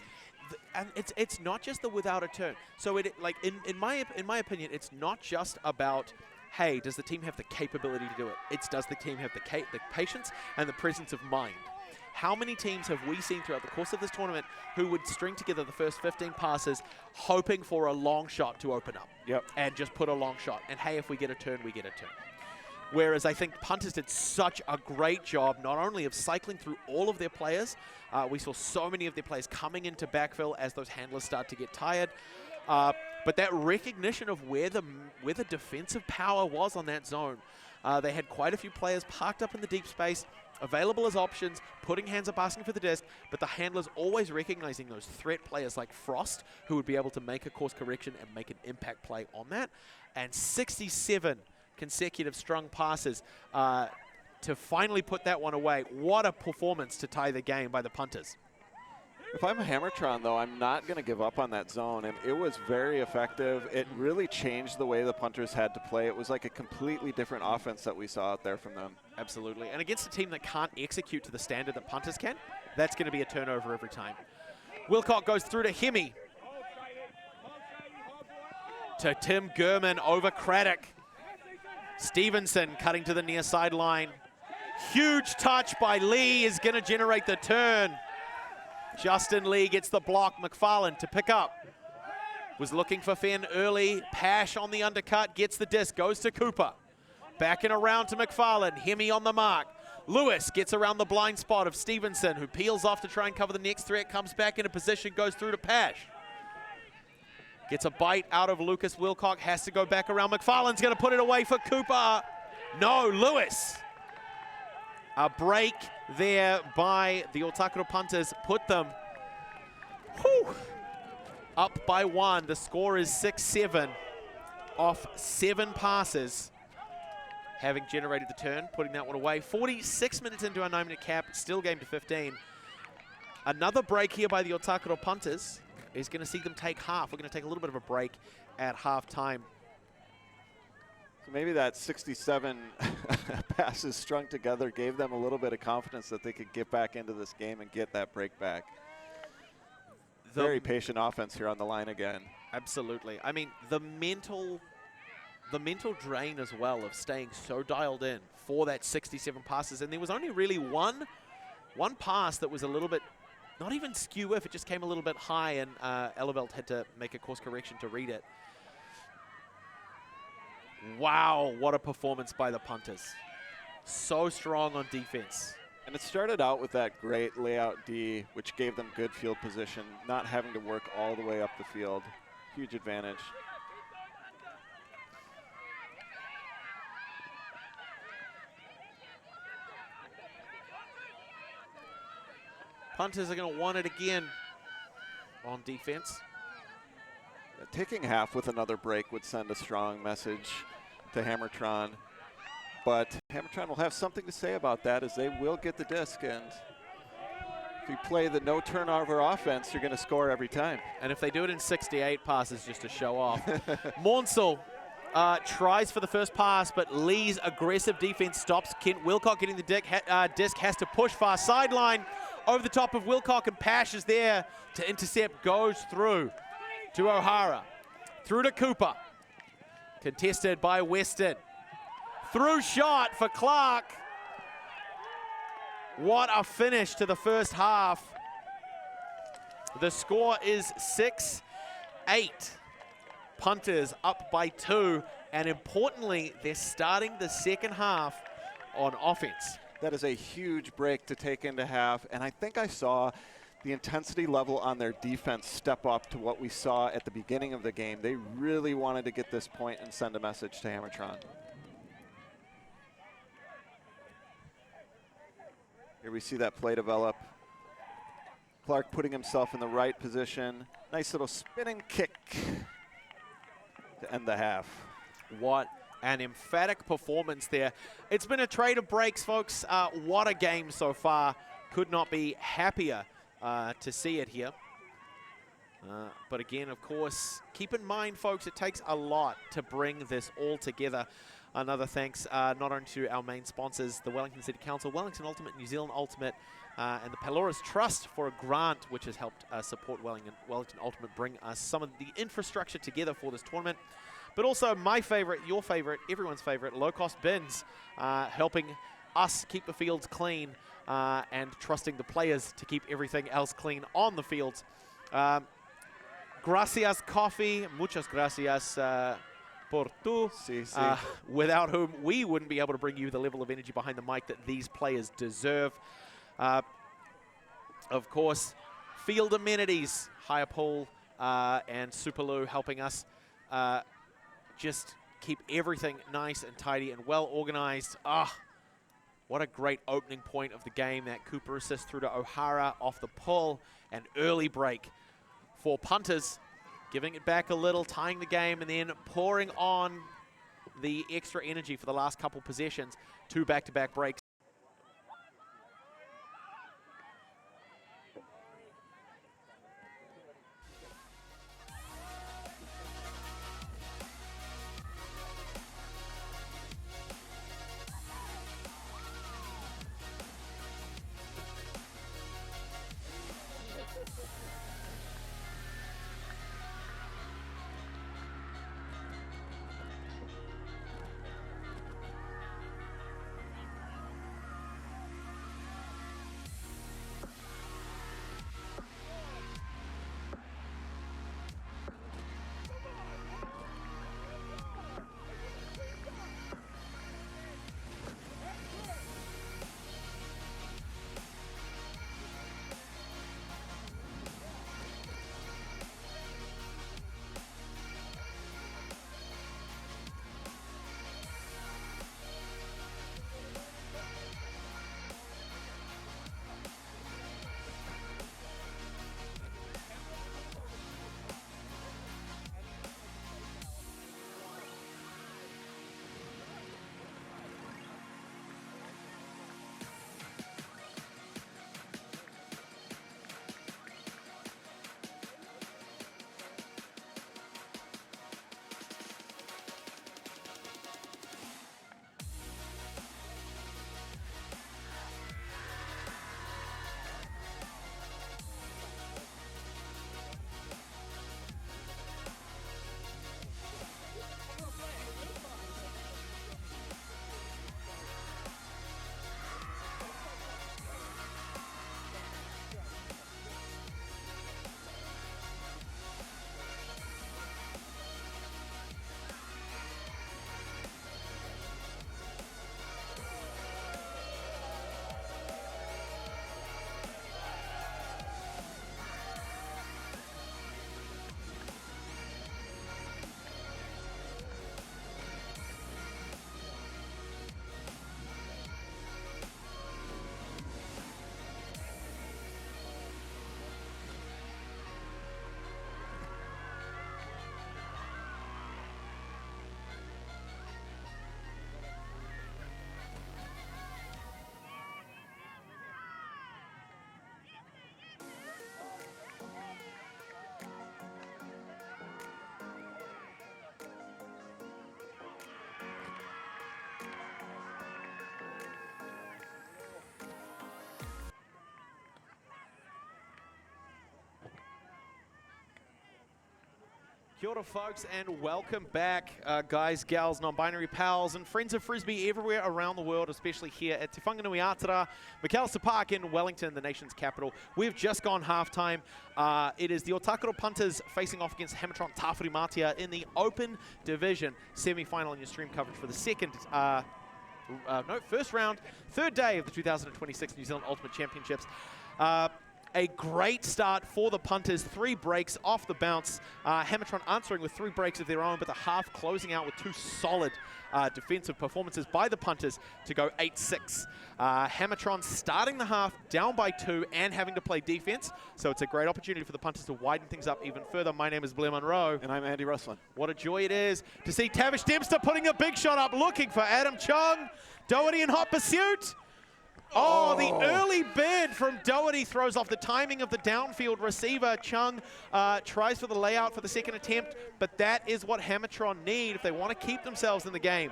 And it's not just the without a turn. So it, like, in my opinion, it's not just about, hey, does the team have the capability to do it? It's does the team have the patience and the presence of mind? How many teams have we seen throughout the course of this tournament who would string together the first 15 passes hoping for a long shot to open up? Yep. And just put a long shot. And hey, if we get a turn, we get a turn. Whereas I think punters did such a great job not only of cycling through all of their players, we saw so many of their players coming into backfill as those handlers start to get tired. But that recognition of where the defensive power was on that zone. They had quite a few players parked up in the deep space, available as options, putting hands up, asking for the disc, but the handlers always recognizing those threat players like Frost, who would be able to make a course correction and make an impact play on that. And 67 consecutive strung passes to finally put that one away. What a performance to tie the game by the punters. If I'm a Hammertron, though, I'm not going to give up on that zone, and it was very effective. It really changed the way the punters had to play. It was like a completely different offense that we saw out there from them. Absolutely. And against a team that can't execute to the standard that punters can, that's going to be a turnover every time. Wilcock goes through to Hemi. To Tim Gurman over Craddock. Stevenson cutting to the near sideline. Huge touch by Lee is going to generate the turn. Justin Lee gets the block. McFarlane to pick up. Was looking for Fenn early. Pash on the undercut. Gets the disc. Goes to Cooper. Back and around to McFarlane. Hemi on the mark. Lewis gets around the blind spot of Stevenson, who peels off to try and cover the next threat. Comes back into position. Goes through to Pash. Gets a bite out of Lucas Wilcock. Has to go back around. McFarlane's going to put it away for Cooper. No, Lewis. A break there by the Ōtākaro punters put them up by 1. The score is 6-7 off 7 passes, having generated the turn, putting that one away. 46 minutes into our 9-minute cap, still game to 15. Another break here by the Ōtākaro punters is going to see them take half. We're going to take a little bit of a break at halftime. So maybe that 67 passes strung together gave them a little bit of confidence that they could get back into this game and get that break back. Very patient offense here on the line again. Absolutely. I mean, the mental drain as well of staying so dialed in for that 67 passes. And there was only really one pass that was a little bit, not even skew if, it just came a little bit high, and Eleveld had to make a course correction to read it. Wow, what a performance by the punters. So strong on defense. And it started out with that great layout D, which gave them good field position, not having to work all the way up the field. Huge advantage. Punters are going to want it again on defense. Taking half with another break would send a strong message to Hammertron. But Hammertron will have something to say about that, as they will get the disc. And if you play the no turnover offense, you're going to score every time. And if they do it in 68 passes just to show off. Morcel tries for the first pass, but Lee's aggressive defense stops Kent Wilcock getting the disc, has to push far sideline over the top of Wilcock, and Pash is there to intercept, goes through to O'Hara, through to Cooper, contested by Weston, through shot for Clark. What a finish to the first half. The score is 6-8. Punters up by 2, and importantly, they're starting the second half on offense. That is a huge break to take into half, and I think I saw the intensity level on their defense step up to what we saw at the beginning of the game. They really wanted to get this point and send a message to Hammertron. Here we see that play develop. Clark putting himself in the right position. Nice little spinning kick to end the half. What an emphatic performance there. It's been a trade of breaks, folks. What a game so far. Could not be happier to see it here. But again, of course, keep in mind, folks, it takes a lot to bring this all together. Another thanks not only to our main sponsors, the Wellington City Council, Wellington Ultimate, New Zealand Ultimate, and the Pelorus Trust for a grant which has helped support Wellington Ultimate bring us some of the infrastructure together for this tournament. But also my favorite, your favorite, everyone's favorite, low-cost bins, helping us keep the fields clean and trusting the players to keep everything else clean on the fields. Gracias Coffee, muchas gracias por tu, without whom we wouldn't be able to bring you the level of energy behind the mic that these players deserve. Of course, field amenities, Higher Pool and Superloo helping us just keep everything nice and tidy and well organized. What a great opening point of the game. That Cooper assist through to O'Hara off the pull, and early break for Punters, giving it back a little, tying the game, and then pouring on the extra energy for the last couple possessions. 2 back-to-back breaks. Kia ora, folks, and welcome back, guys, gals, non-binary pals, and friends of Frisbee everywhere around the world, especially here at Te Whanganui-a-Tara, Mickael Park in Wellington, the nation's capital. We've just gone halftime. It is the Ōtākaro Punters facing off against Hammertron Tāwhirimātea in the Open Division semi-final in your stream coverage for the first round, third day of the 2026 New Zealand Ultimate Championships. A great start for the Punters. 3 breaks off the bounce. Hammertron answering with 3 breaks of their own, but the half closing out with 2 solid defensive performances by the Punters to go 8-6. Hammertron starting the half down by 2 and having to play defense, so it's a great opportunity for the Punters to widen things up even further. My name is Blair Monroe. And I'm Andy Russlin. What a joy it is to see Tavish Dempster putting a big shot up, looking for Adam Chung. Doherty in hot pursuit. Oh, the early bid from Doherty throws off the timing of the downfield receiver. Chung tries for the layout for the second attempt, but that is what Hammertron need if they want to keep themselves in the game.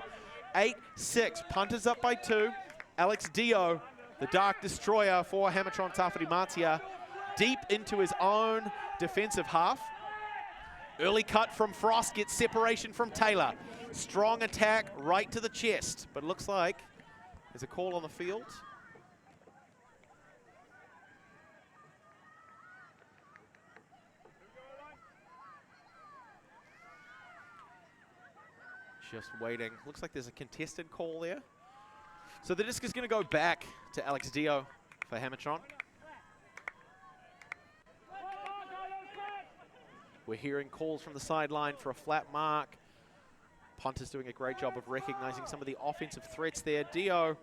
8-6, Punters up by 2. Alex Dio, the Dark Destroyer for Hammertron Tāwhirimātea, deep into his own defensive half. Early cut from Frost gets separation from Taylor. Strong attack right to the chest, but looks like there's a call on the field. Just waiting. Looks like there's a contested call there. So the disc is going to go back to Alex Dio for Hammertron. We're hearing calls from the sideline for a flat mark. Punters doing a great job of recognizing some of the offensive threats there. Dio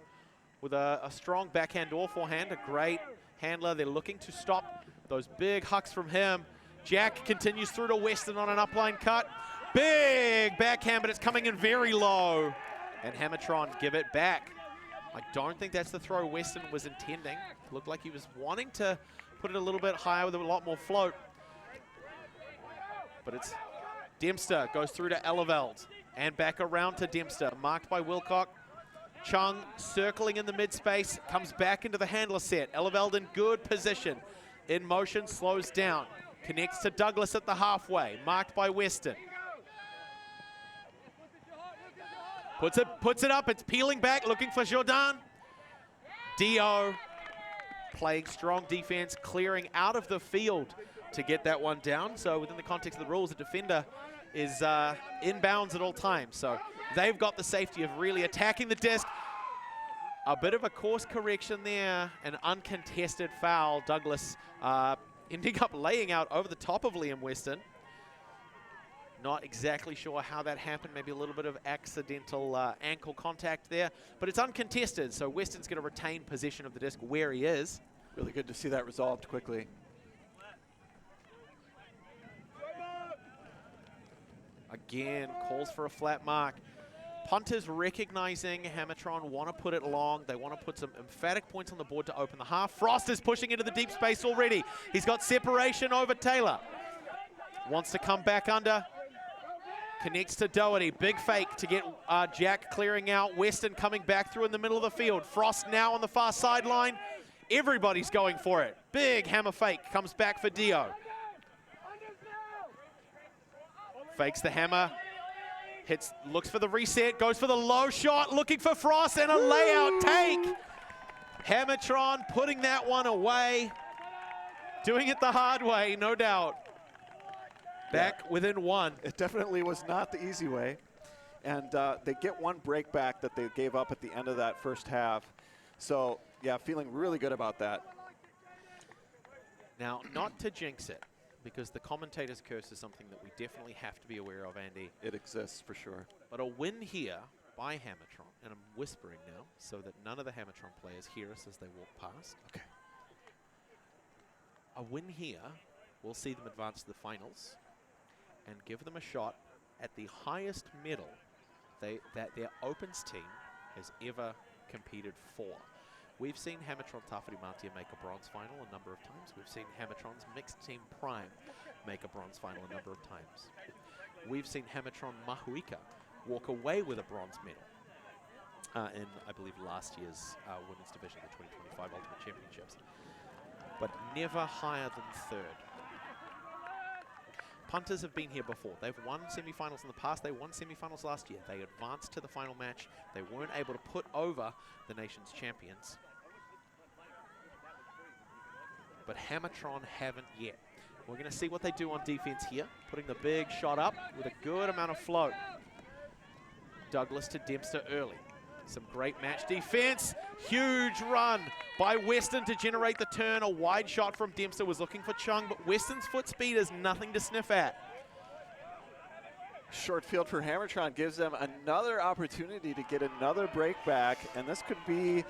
with a strong backhand or forehand, a great handler. They're looking to stop those big hucks from him. Jack continues through to Weston on an upline cut. Big backhand, but it's coming in very low. And Hammertron give it back. I don't think that's the throw Weston was intending. Looked like he was wanting to put it a little bit higher with a lot more float. But it's Dempster, goes through to Eleveld. And back around to Dempster, marked by Wilcock. Chung circling in the mid-space, comes back into the handler set. Eleveld in good position. In motion, slows down. Connects to Douglas at the halfway, marked by Weston. Puts it up, it's peeling back, looking for Jeroen. Dio playing strong defense, clearing out of the field to get that one down. So within the context of the rules, the defender is inbounds at all times. So they've got the safety of really attacking the disc. A bit of a course correction there, an uncontested foul. Douglas ending up laying out over the top of Liam Weston. Not exactly sure how that happened. Maybe a little bit of accidental ankle contact there. But it's uncontested, so Weston's going to retain possession of the disc where he is. Really good to see that resolved quickly. Again, calls for a flat mark. Punters recognizing Hammertron want to put it long. They want to put some emphatic points on the board to open the half. Frost is pushing into the deep space already. He's got separation over Taylor. Wants to come back under. Connects to Doherty, big fake to get Jack clearing out. Weston coming back through in the middle of the field. Frost now on the far sideline. Everybody's going for it. Big hammer fake, comes back for Dio. Fakes the hammer, hits, looks for the reset, goes for the low shot, looking for Frost and a layout take. Hammertron putting that one away. Doing it the hard way, no doubt. Back within 1. It definitely was not the easy way. And they get 1 break back that they gave up at the end of that first half. So, yeah, feeling really good about that. Now, not to jinx it, because the commentator's curse is something that we definitely have to be aware of, Andy. It exists for sure. But a win here by Hammertron, and I'm whispering now so that none of the Hammertron players hear us as they walk past. Okay. A win here will see them advance to the finals and give them a shot at the highest medal that their Opens team has ever competed for. We've seen Hammertron Tāwhirimātea make a bronze final a number of times. We've seen Hammertron's mixed team Prime make a bronze final a number of times. We've seen Hammertron Mahuika walk away with a bronze medal in, I believe, last year's women's division, the 2025 Ultimate Championships, but never higher than 3rd. Punters have been here before. They've won semi-finals in the past. They won semi-finals last year. They advanced to the final match. They weren't able to put over the nation's champions. But Hammertron haven't yet. We're going to see what they do on defense here, putting the big shot up with a good amount of float. Douglas to Dempster early. Some great match defense. Huge run by Weston to generate the turn. A wide shot from Dempster was looking for Tsang, but Weston's foot speed is nothing to sniff at. Short field for Hammertron gives them another opportunity to get another break back, and this could be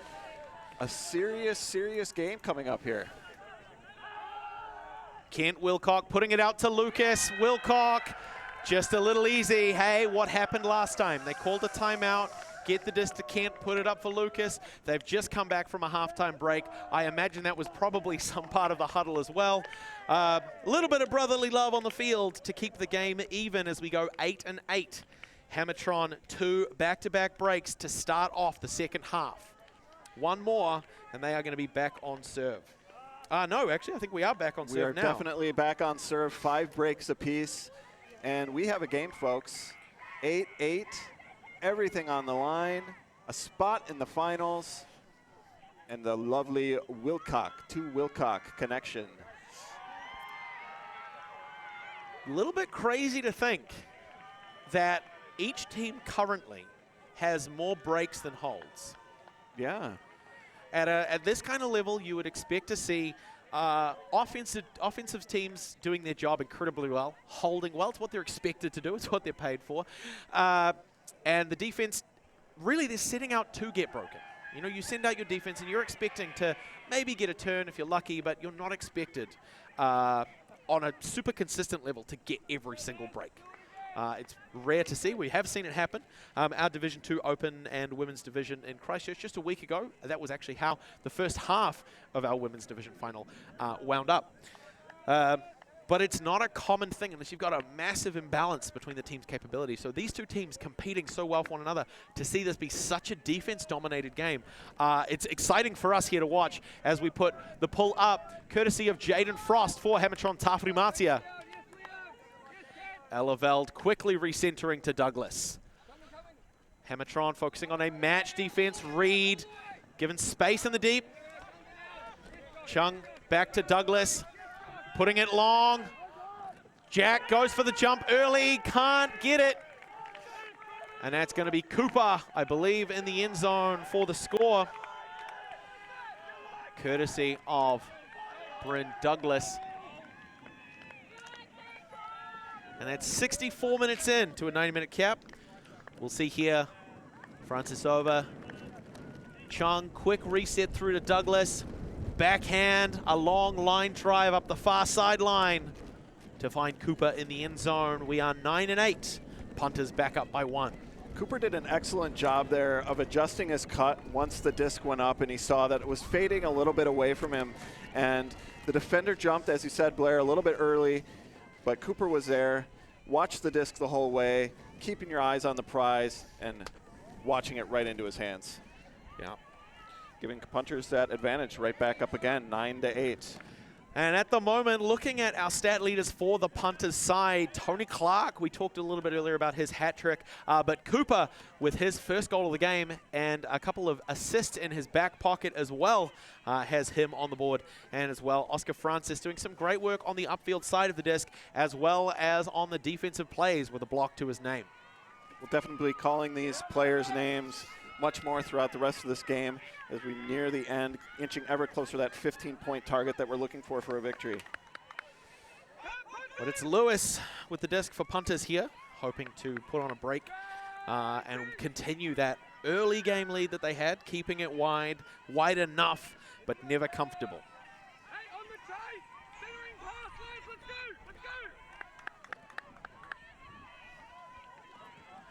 a serious, serious game coming up here. Kent Wilcock putting it out to Lucas. Wilcock just a little easy. Hey, what happened last time? They called a timeout. Get the disc to Kent, put it up for Lucas. They've just come back from a halftime break. I imagine that was probably some part of the huddle as well. A little bit of brotherly love on the field to keep the game even as we go 8-8. Hammertron 2 back-to-back breaks to start off the second half. One more, and they are going to be back on serve. No, actually, I think we are back on serve now. We are definitely back on serve. 5 breaks apiece. And we have a game, folks. 8-8. Everything on the line, a spot in the finals, and the lovely Wilcock to Wilcock connection. A little bit crazy to think that each team currently has more breaks than holds. Yeah. At this kind of level, you would expect to see offensive teams doing their job incredibly well, holding well. It's what they're expected to do. It's what they're paid for. And the defense, really, they're setting out to get broken. You know, you send out your defense and you're expecting to maybe get a turn if you're lucky, but you're not expected on a super consistent level to get every single break. It's rare to see. We have seen it happen. Our Division 2 Open and Women's Division in Christchurch just a week ago, that was actually how the first half of our Women's Division final wound up. But it's not a common thing unless you've got a massive imbalance between the team's capabilities. So these two teams competing so well for one another, to see this be such a defense-dominated game, it's exciting for us here to watch as we put the pull up, courtesy of Jaden Frost for Hammertron Tāwhirimātea. Eleveld quickly recentering to Douglas. Hammertron focusing on a match defense. Reed given space in the deep. Tsang back to Douglas. Putting it long. Jack goes for the jump early. Can't get it. And that's going to be Cooper, I believe, in the end zone for the score. Courtesy of Bryn Douglas. And that's 64 minutes in to a 90-minute cap. We'll see here. Francis over. Tsang, quick reset through to Douglas. Backhand, a long line drive up the far sideline to find Cooper in the end zone. We are 9-8. Punters back up by 1. Cooper did an excellent job there of adjusting his cut once the disc went up and he saw that it was fading a little bit away from him. And the defender jumped, as you said, Blair, a little bit early, but Cooper was there, watched the disc the whole way, keeping your eyes on the prize and watching it right into his hands. Yeah. Giving Punters that advantage right back up again, 9-8. And at the moment, looking at our stat leaders for the Punters side, Tony Clark, we talked a little bit earlier about his hat trick, but Cooper with his first goal of the game and a couple of assists in his back pocket as well, has him on the board. And as well, Oscar Francis doing some great work on the upfield side of the disc, as well as on the defensive plays with a block to his name. We'll definitely be calling these players' names much more throughout the rest of this game as we near the end, inching ever closer to that 15-point target that we're looking for a victory. But it's Lewis with the disc for Punters here, hoping to put on a break and continue that early game lead that they had, keeping it wide enough, but never comfortable.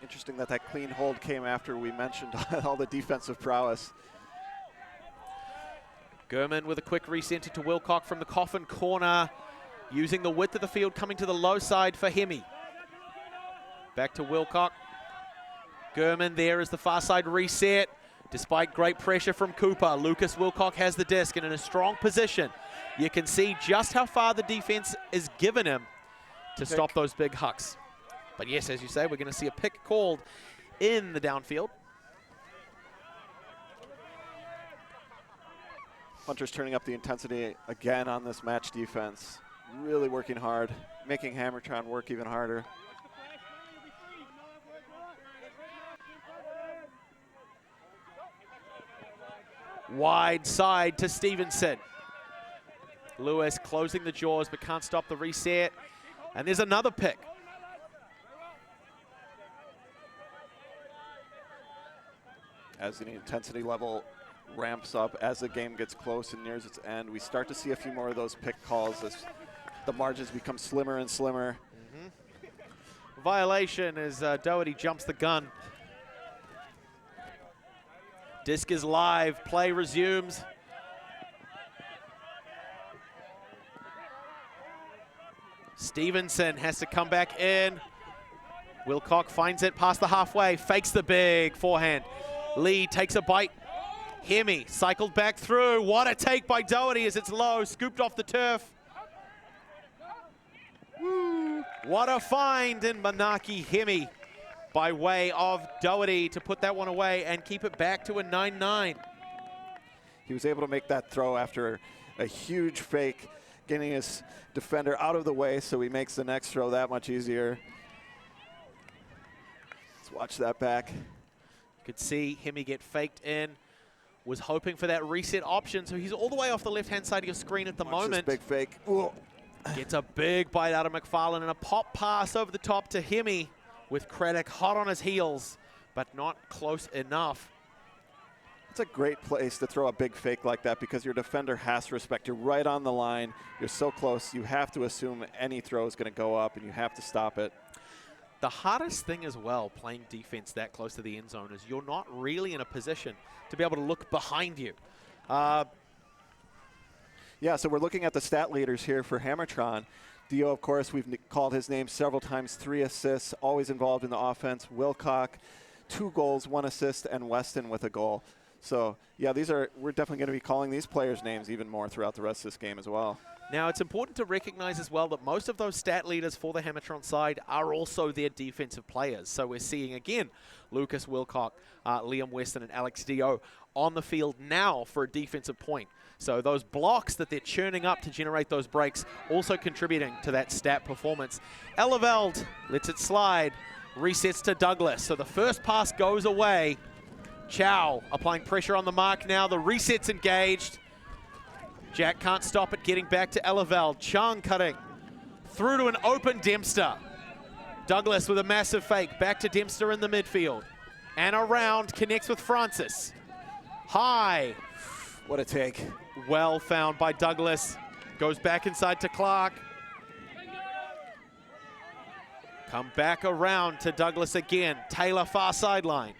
Interesting that that clean hold came after we mentioned all the defensive prowess. Gurman with a quick recenter to Wilcock from the coffin corner, using the width of the field, coming to the low side for Hemi. Back to Wilcock. Gurman there is the far side reset. Despite great pressure from Cooper, Lucas Wilcock has the disc and in a strong position. You can see just how far the defense is given him to stop those big hucks. But yes, as you say, we're going to see a pick called in the downfield. Punters turning up the intensity again on this match defense. Really working hard, making Hammertron work even harder. Wide side to Stevenson. Lewis closing the jaws but can't stop the reset. And there's another pick. As the intensity level ramps up, as the game gets close and nears its end, we start to see a few more of those pick calls as the margins become slimmer and slimmer. Violation as Doherty jumps the gun. Disc is live, play resumes. Stevenson has to come back in. Wilcock finds it past the halfway, fakes the big forehand. Lee takes a bite. Hemi cycled back through. What a take by Doherty as it's low, scooped off the turf. Woo. What a find in Manaki Hemi by way of Doherty to put that one away and keep it back to a 9-9. He was able to make that throw after a huge fake, getting his defender out of the way, so he makes the next throw that much easier. Let's watch that back. You could see Hemi get faked in. Was hoping for that reset option, so he's all the way off the left-hand side of your screen at the moment. This big fake. Ooh. Gets a big bite out of McFarlane and a pop pass over the top to Hemi with Craddock hot on his heels, but not close enough. It's a great place to throw a big fake like that because your defender has to respect. You're right on the line. You're so close. You have to assume any throw is going to go up, and you have to stop it. The hardest thing as well, playing defense that close to the end zone, is you're not really in a position to be able to look behind you. Yeah, so we're looking at the stat leaders here for Hammertron. Dio, of course, we've called his name several times, 3 assists, always involved in the offense. Wilcock, 2 goals, 1 assist, and Weston with a goal. So, yeah, we're definitely going to be calling these players' names even more throughout the rest of this game as well. Now, it's important to recognize as well that most of those stat leaders for the Hammertron side are also their defensive players. So we're seeing, again, Lucas Wilcock, Liam Weston, and Alex Dio on the field now for a defensive point. So those blocks that they're churning up to generate those breaks also contributing to that stat performance. Eleveld lets it slide, resets to Douglas. So the first pass goes away. Chow applying pressure on the mark now. The reset's engaged. Jack can't stop it, getting back to Eleveld. Chang cutting through to an open Dempster. Douglas with a massive fake, back to Dempster in the midfield. And around, connects with Francis. High. What a take. Well found by Douglas. Goes back inside to Clark. Come back around to Douglas again. Taylor far sideline.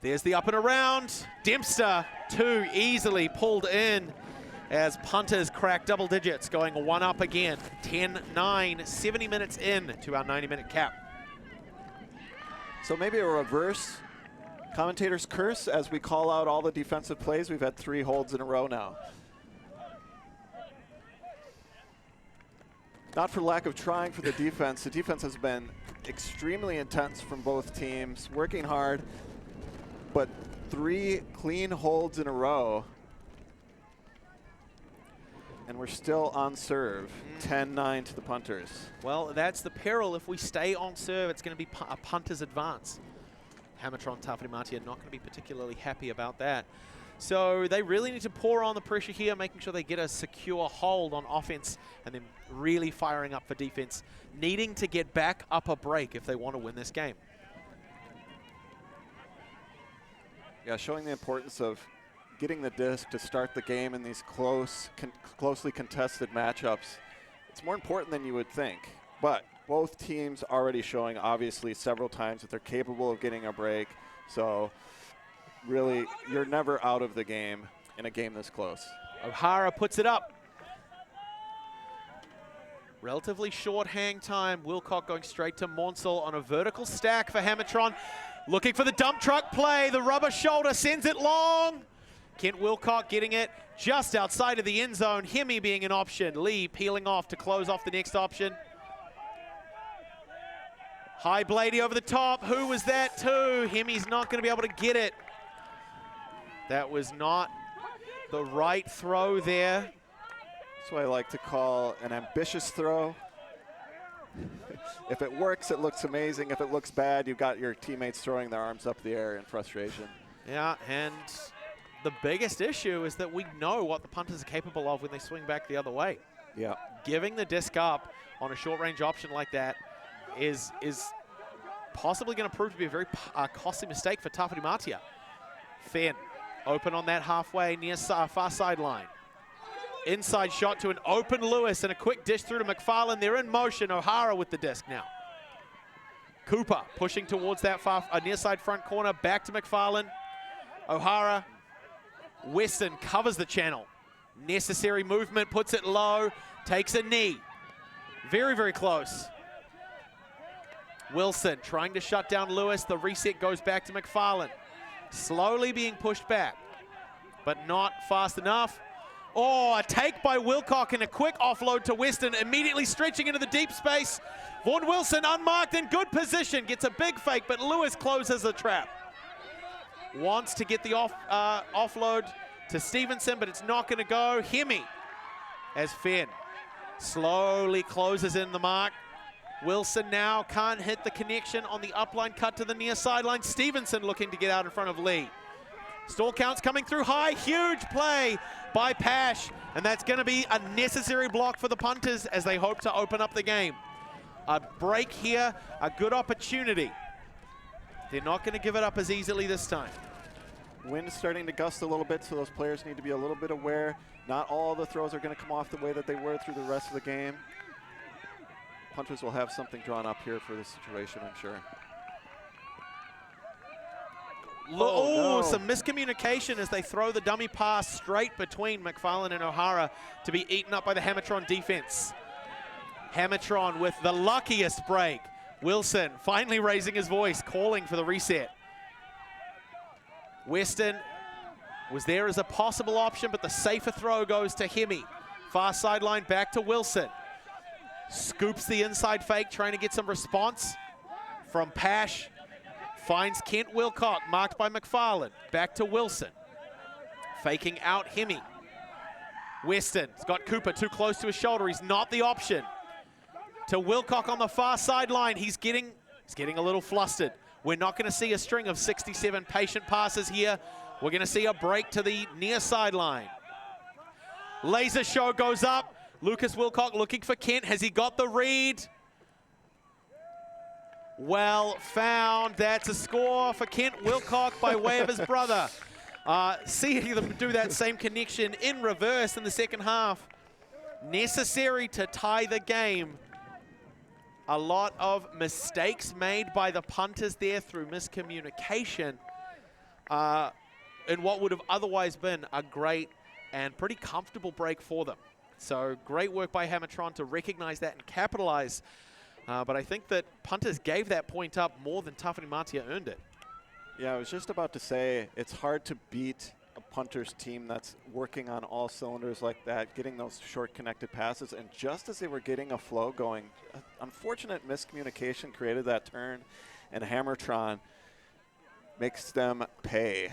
There's the up and around. Dempster, 2 easily pulled in as Punters crack double digits, going 1 up again. 10-9, 70 minutes in to our 90-minute cap. So maybe a reverse commentator's curse as we call out all the defensive plays. We've had 3 holds in a row now. Not for lack of trying for the defense. The defense has been extremely intense from both teams, working hard. But 3 clean holds in a row, and we're still on serve. 10-9 to the Punters. Well, that's the peril. If we stay on serve, it's going to be a Punter's advance. Hammertron, Tāwhirimātea not going to be particularly happy about that. So they really need to pour on the pressure here, making sure they get a secure hold on offense, and then really firing up for defense, needing to get back up a break if they want to win this game. Yeah, showing the importance of getting the disc to start the game in these closely contested matchups. It's more important than you would think, but both teams already showing obviously several times that they're capable of getting a break. So really, you're never out of the game in a game this close. O'Hara puts it up. Relatively short hang time. Wilcock going straight to Marcel on a vertical stack for Hammertron. Looking for the dump truck play. The rubber shoulder sends it long. Kent Wilcock getting it just outside of the end zone. Hemi being an option. Lee peeling off to close off the next option. High Bladey over the top. Who was that to? Hemi's not going to be able to get it. That was not the right throw there. That's what I like to call an ambitious throw. If it works, it looks amazing. If it looks bad, you've got your teammates throwing their arms up in the air in frustration. Yeah, and the biggest issue is that we know what the punters are capable of when they swing back the other way. Yeah. Giving the disc up on a short-range option like that is possibly going to prove to be a very costly mistake for Tāwhirimātea. Fenn, open on that halfway near far sideline. Inside shot to an open Lewis and a quick dish through to McFarlane. They're in motion. O'Hara with the disc now. Cooper pushing towards that far near side front corner. Back to McFarlane. O'Hara. Weston covers the channel. Necessary movement, puts it low, takes a knee. Very, very close. Wilson trying to shut down Lewis. The reset goes back to McFarlane. Slowly being pushed back, but not fast enough. Oh, a take by Wilcock and a quick offload to Weston, immediately stretching into the deep space. Vaughan Wilson unmarked in good position, gets a big fake, but Lewis closes the trap. Wants to get the offload to Stevenson, but it's not going to go. Hemi as Fenn slowly closes in the mark. Wilson now can't hit the connection on the upline cut to the near sideline. Stevenson looking to get out in front of Lee. Stall counts coming through high. Huge play by Pash, and that's going to be a necessary block for the punters as they hope to open up the game. A break here, a good opportunity. They're not going to give it up as easily this time. Wind's starting to gust a little bit, so those players need to be a little bit aware. Not all the throws are going to come off the way that they were through the rest of the game. Punters will have something drawn up here for this situation, I'm sure. No. Some miscommunication as they throw the dummy pass straight between McFarlane and O'Hara to be eaten up by the Hammertron defense. Hammertron with the luckiest break. Wilson finally raising his voice, calling for the reset. Weston was there as a possible option, but the safer throw goes to Hemi. Far sideline back to Wilson. Scoops the inside fake, trying to get some response from Pash. Finds Kent Wilcock, marked by McFarlane. Back to Wilson. Faking out Hemi. Weston's got Cooper too close to his shoulder. He's not the option. To Wilcock on the far sideline. He's getting a little flustered. We're not going to see a string of 67 patient passes here. We're going to see a break to the near sideline. Laser show goes up. Lucas Wilcock looking for Kent. Has he got the read? Well found. That's a score for Kent Wilcock by way of his brother. Seeing them do that same connection in reverse in the second half. Necessary to tie the game. A lot of mistakes made by the punters there through miscommunication in what would have otherwise been a great and pretty comfortable break for them. So great work by Hammertron to recognize that and capitalize. But I think that punters gave that point up more than Tāwhirimātea earned it. Yeah, I was just about to say, it's hard to beat a punters team that's working on all cylinders like that, getting those short connected passes. And just as they were getting a flow going, unfortunate miscommunication created that turn, and Hammertron makes them pay.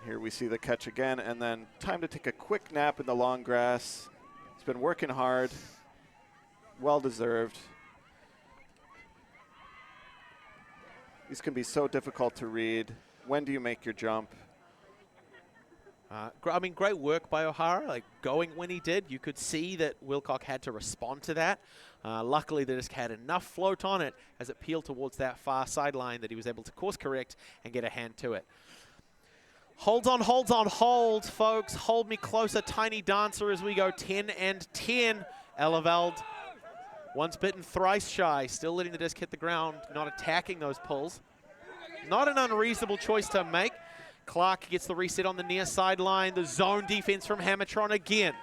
Here we see the catch again, and then time to take a quick nap in the long grass. He's been working hard, well-deserved. These can be so difficult to read. When do you make your jump? I mean, great work by O'Hara, like going when he did. You could see that Wilcock had to respond to that. Luckily, they just had enough float on it as it peeled towards that far sideline that he was able to course correct and get a hand to it. Hold on, hold, folks. Hold me closer, tiny dancer, as we go 10 and 10. Eleveld, once bitten, thrice shy. Still letting the disc hit the ground, not attacking those pulls. Not an unreasonable choice to make. Clark gets the reset on the near sideline. The zone defense from Hammertron again.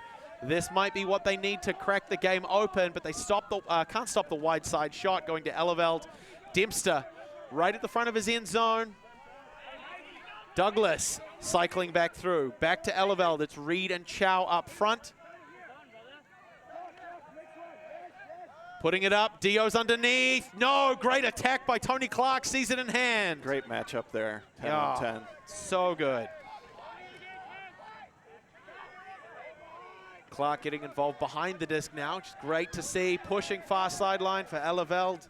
This might be what they need to crack the game open, but they can't stop the wide side shot going to Eleveld. Dempster right at the front of his end zone. Douglas cycling back through. Back to Eleveld. It's Reed and Chow up front. Putting it up. Dio's underneath. No, great attack by Tony Clark. Sees it in hand. Great matchup there. 10 Yeah, on 10. so good. Clark getting involved behind the disc now, which is great to see. Pushing far sideline for Eleveld.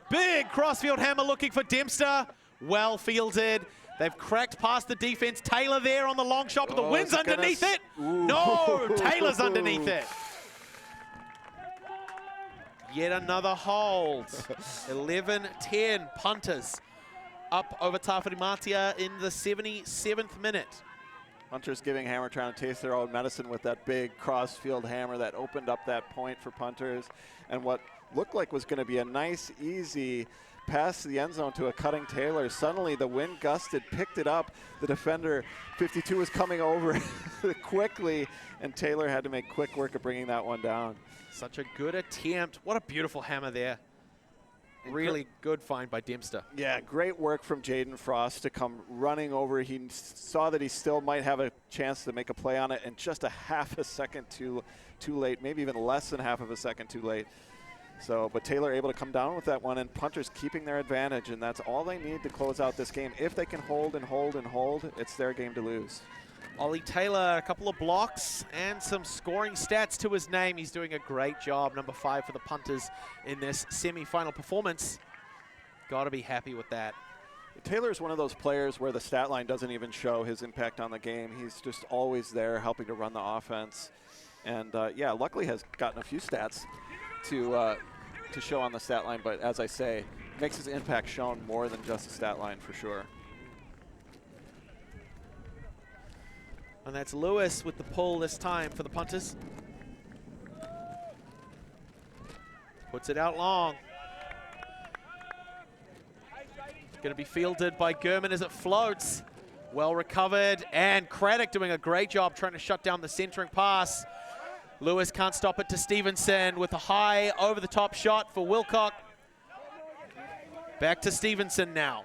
Big crossfield hammer looking for Dempster. Well fielded. They've cracked past the defense. Taylor there on the long shot, but the wind's underneath it. Ooh. No, Taylor's underneath it. Yet another hold. 11-10 Punters up over Tāwhirimātea in the 77th minute. Punters giving Hammertron a taste their own medicine with that big cross-field hammer that opened up that point for Punters. And what looked like was going to be a nice, easy pass to the end zone to a cutting Taylor. Suddenly the wind gusted, picked it up. The defender, 52, was coming over quickly, and Taylor had to make quick work of bringing that one down. Such a good attempt. What a beautiful hammer there. Really good find by Dempster. Yeah, great work from Jaden Frost to come running over. He saw that he still might have a chance to make a play on it, and just a half a second too late, maybe even less than half of a second too late. So, but Taylor able to come down with that one, and Punters keeping their advantage, and that's all they need to close out this game. If they can hold and hold and hold, it's their game to lose. Ollie Taylor, a couple of blocks and some scoring stats to his name. He's doing a great job, number 5 for the Punters in this semi-final performance. Got to be happy with that. Taylor's one of those players where the stat line doesn't even show his impact on the game. He's just always there helping to run the offense. And yeah, luckily has gotten a few stats to show on the stat line, but as I say, makes his impact shown more than just the stat line for sure. And that's Lewis with the pull this time for the Punters. Puts it out long. Going to be fielded by Gurman as it floats. Well recovered, and Craddock doing a great job trying to shut down the centering pass. Lewis can't stop it to Stevenson with a high over-the-top shot for Wilcock. Back to Stevenson now,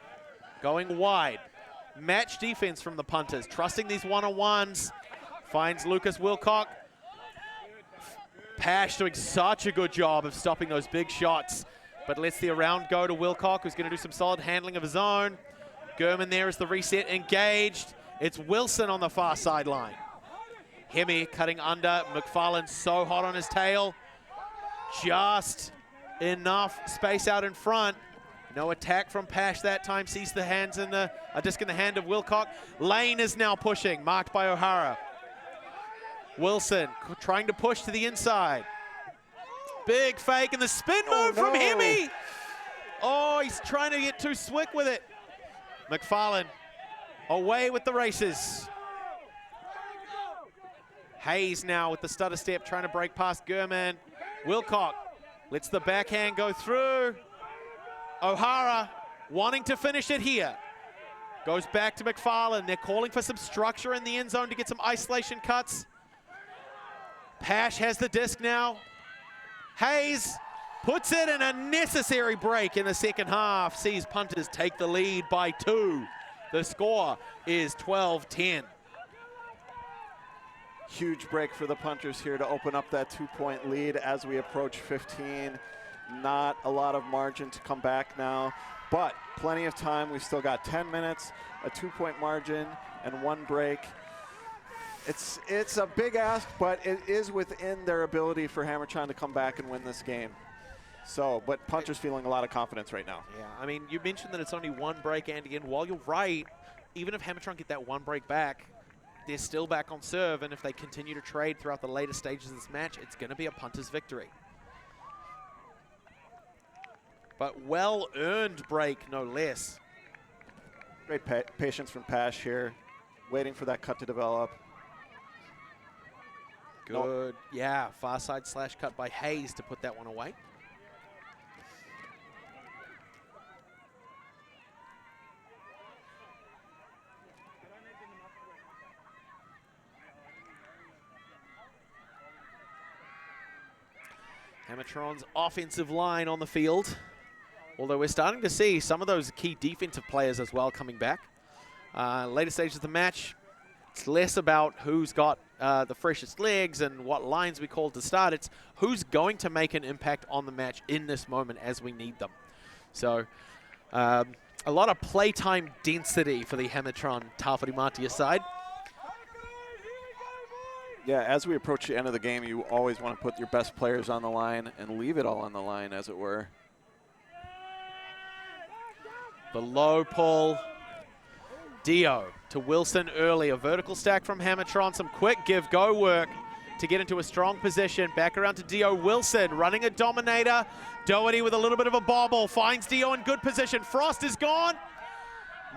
going wide. Match defense from the Punters, trusting these one-on-ones. Finds Lucas Wilcock. Pash doing such a good job of stopping those big shots, but lets the around go to Wilcock, who's going to do some solid handling of his own. Gurman there as the reset engaged. It's Wilson on the far sideline. Hemi cutting under. McFarlane so hot on his tail. Just enough space out in front. No attack from Pash that time. Sees the hands in a disc in the hand of Wilcock. Lane is now pushing, marked by O'Hara. Wilson trying to push to the inside. Big fake and the spin move from Hemi. Oh, he's trying to get too slick with it. McFarlane away with the races. Hayes now with the stutter step, trying to break past Gurman. Wilcock lets the backhand go through. O'Hara wanting to finish it here. Goes back to McFarlane. They're calling for some structure in the end zone to get some isolation cuts. Pash has the disc now. Hayes puts it in a necessary break in the second half. Sees Punters take the lead by 2. The score is 12-10. Huge break for the Punters here to open up that 2-point lead as we approach 15. Not a lot of margin to come back now, but plenty of time. We've still got 10 minutes, a 2-point margin, and 1 break. It's a big ask, but it is within their ability for Hammertron to come back and win this game. So, but Punters feeling a lot of confidence right now. Yeah, I mean, you mentioned that it's only 1 break, and again, while you're right, even if Hammertron get that 1 break back, they're still back on serve, and if they continue to trade throughout the later stages of this match, it's going to be a Punters victory. But well-earned break, no less. Great patience from Pash here, waiting for that cut to develop. Good, yeah, far side slash cut by Hayes to put that one away. Hammertron's offensive line on the field. Although we're starting to see some of those key defensive players as well coming back. Later stages of the match, it's less about who's got the freshest legs and what lines we call to start. It's who's going to make an impact on the match in this moment as we need them. So a lot of playtime density for the Hammertron Tāwhirimātea side. Yeah, as we approach the end of the game, you always want to put your best players on the line and leave it all on the line, as it were. The low pull. Dio to Wilson early. A vertical stack from Hammertron. Some quick give-go work to get into a strong position. Back around to Dio. Wilson running a dominator. Doherty with a little bit of a bobble. Finds Dio in good position. Frost is gone.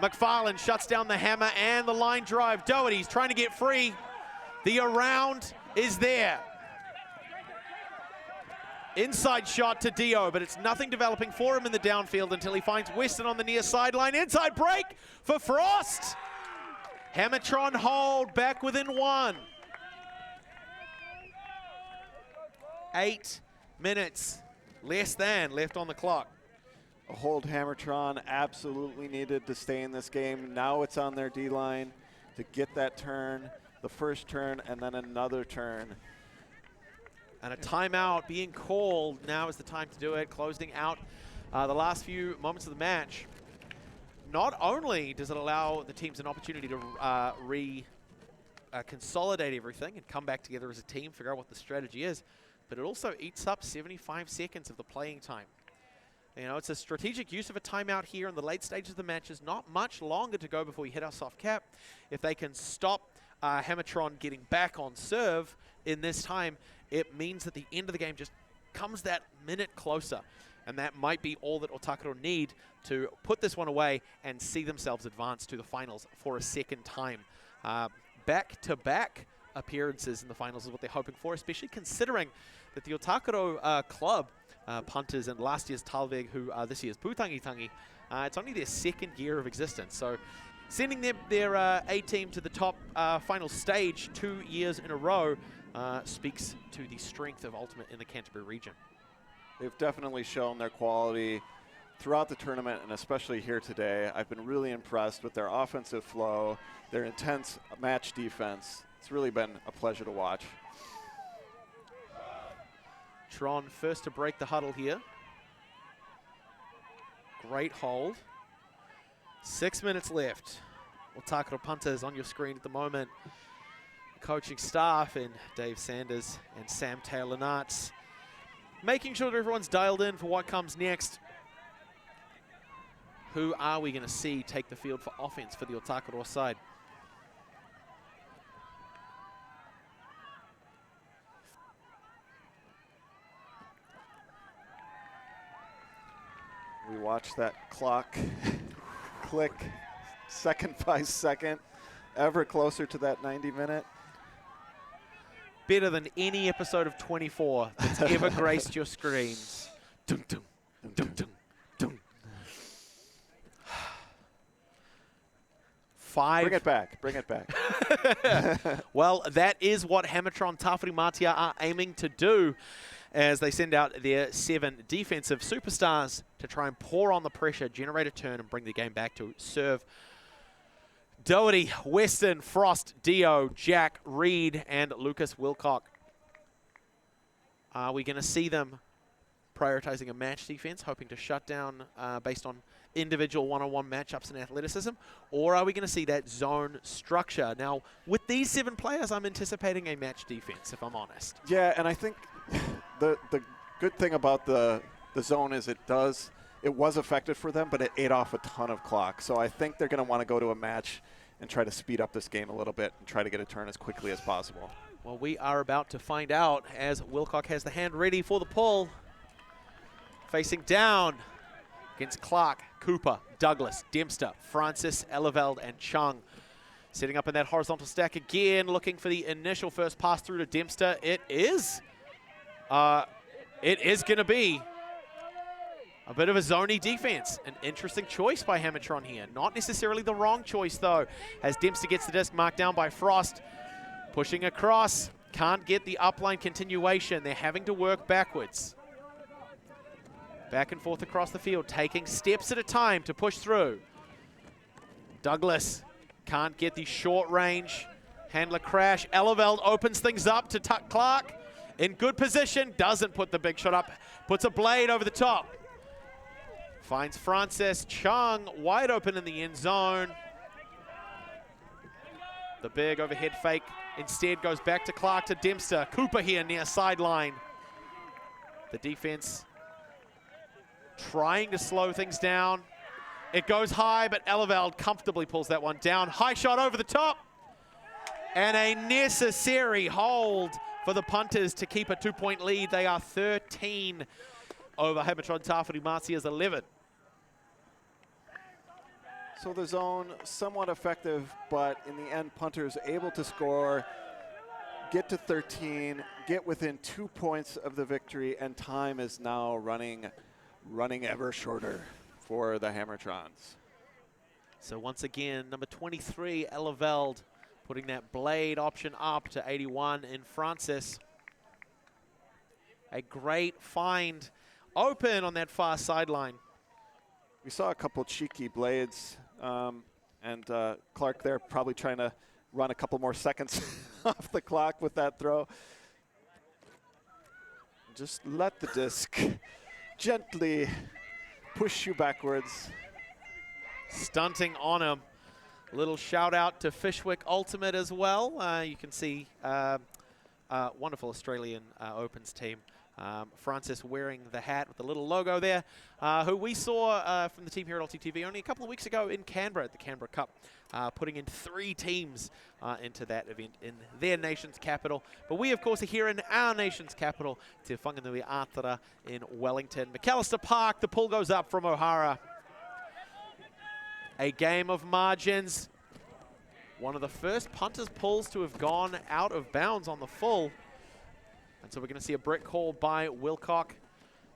McFarlane shuts down the hammer and the line drive. Doherty's trying to get free. The around is there. Inside shot to Dio, but it's nothing developing for him in the downfield until he finds Weston on the near sideline. Inside break for Frost. Hammertron hold back within 1. 8 minutes less than left on the clock. A hold Hammertron absolutely needed to stay in this game. Now it's on their D-line to get that turn, the first turn, and then another turn. And a timeout being called. Now is the time to do it. Closing out the last few moments of the match. Not only does it allow the teams an opportunity to consolidate everything and come back together as a team, figure out what the strategy is, but it also eats up 75 seconds of the playing time. You know, it's a strategic use of a timeout here in the late stages of the match. There's not much longer to go before we hit our soft cap. If they can stop Hammertron getting back on serve in this time, it means that the end of the game just comes that minute closer. And that might be all that Ōtākaro need to put this one away and see themselves advance to the finals for a second time. Back-to-back appearances in the finals is what they're hoping for, especially considering that the Ōtākaro club, Punters and last year's Talvig, who this year's Putangitangi, it's only their second year of existence. So sending their A-team to the top final stage 2 years in a row speaks to the strength of Ultimate in the Canterbury region. They've definitely shown their quality throughout the tournament, and especially here today. I've been really impressed with their offensive flow, their intense match defense. It's really been a pleasure to watch. Tron first to break the huddle here. Great hold. 6 minutes left. Ōtākaro Punters on your screen at the moment. Coaching staff in Dave Sanders and Sam Taylor-Nartz, making sure that everyone's dialed in for what comes next. Who are we going to see take the field for offense for the Ōtākaro side? We watch that clock click second by second, ever closer to that 90-minute. Better than any episode of 24 that's ever graced your screens. Dum, dum, dum, dum, dum. Bring it back. Bring it back. Well, that is what Hammertron Tāwhirimātea are aiming to do as they send out their 7 defensive superstars to try and pour on the pressure, generate a turn, and bring the game back to serve. Doherty, Weston, Frost, Dio, Jack, Reed, and Lucas Wilcock. Are we going to see them prioritizing a match defense, hoping to shut down based on individual one-on-one matchups and athleticism? Or are we going to see that zone structure? Now, with these 7 players, I'm anticipating a match defense, if I'm honest. Yeah, and I think the good thing about the zone is it was effective for them, but it ate off a ton of clock. So I think they're going to want to go to a match and try to speed up this game a little bit and try to get a turn as quickly as possible. Well, we are about to find out as Wilcock has the hand ready for the pull. Facing down against Clark, Cooper, Douglas, Dempster, Francis, Eleveld, and Chung. Setting up in that horizontal stack again, looking for the initial first pass through to Dempster. It is going to be a bit of a zony defense. An interesting choice by Hammertron here. Not necessarily the wrong choice, though, as Dempster gets the disc marked down by Frost. Pushing across. Can't get the upline continuation. They're having to work backwards. Back and forth across the field, taking steps at a time to push through. Douglas can't get the short range handler crash. Eleveld opens things up to Tuck Clark. In good position, doesn't put the big shot up. Puts a blade over the top. Finds Francis Tsang wide open in the end zone. The big overhead fake instead goes back to Clark to Dempster. Cooper here near sideline. The defense trying to slow things down. It goes high, but Eleveld comfortably pulls that one down. High shot over the top. And a necessary hold for the Punters to keep a 2-point lead. They are 13 over Hammertron Tāwhirimatea's 11. So the zone somewhat effective, but in the end, Punters able to score, get to 13, get within 2 points of the victory, and time is now running ever shorter for the Hammertrons. So once again, number 23, Eleveld, putting that blade option up to 81 in Francis. A great find open on that far sideline. We saw a couple cheeky blades, and Clark there probably trying to run a couple more seconds off the clock with that throw. Just let the disc gently push you backwards. Stunting on him. Little shout out to Fishwick Ultimate as well. You can see wonderful Australian Opens team. Francis wearing the hat with the little logo there, who we saw from the team here at LTTV only a couple of weeks ago in Canberra at the Canberra Cup, putting in 3 teams into that event in their nation's capital. But we, of course, are here in our nation's capital, Te Whanganui Ātara in Wellington. McAllister Park, the pull goes up from O'Hara. A game of margins. One of the first Punters pulls to have gone out of bounds on the full. And so we're going to see a brick call by Wilcock.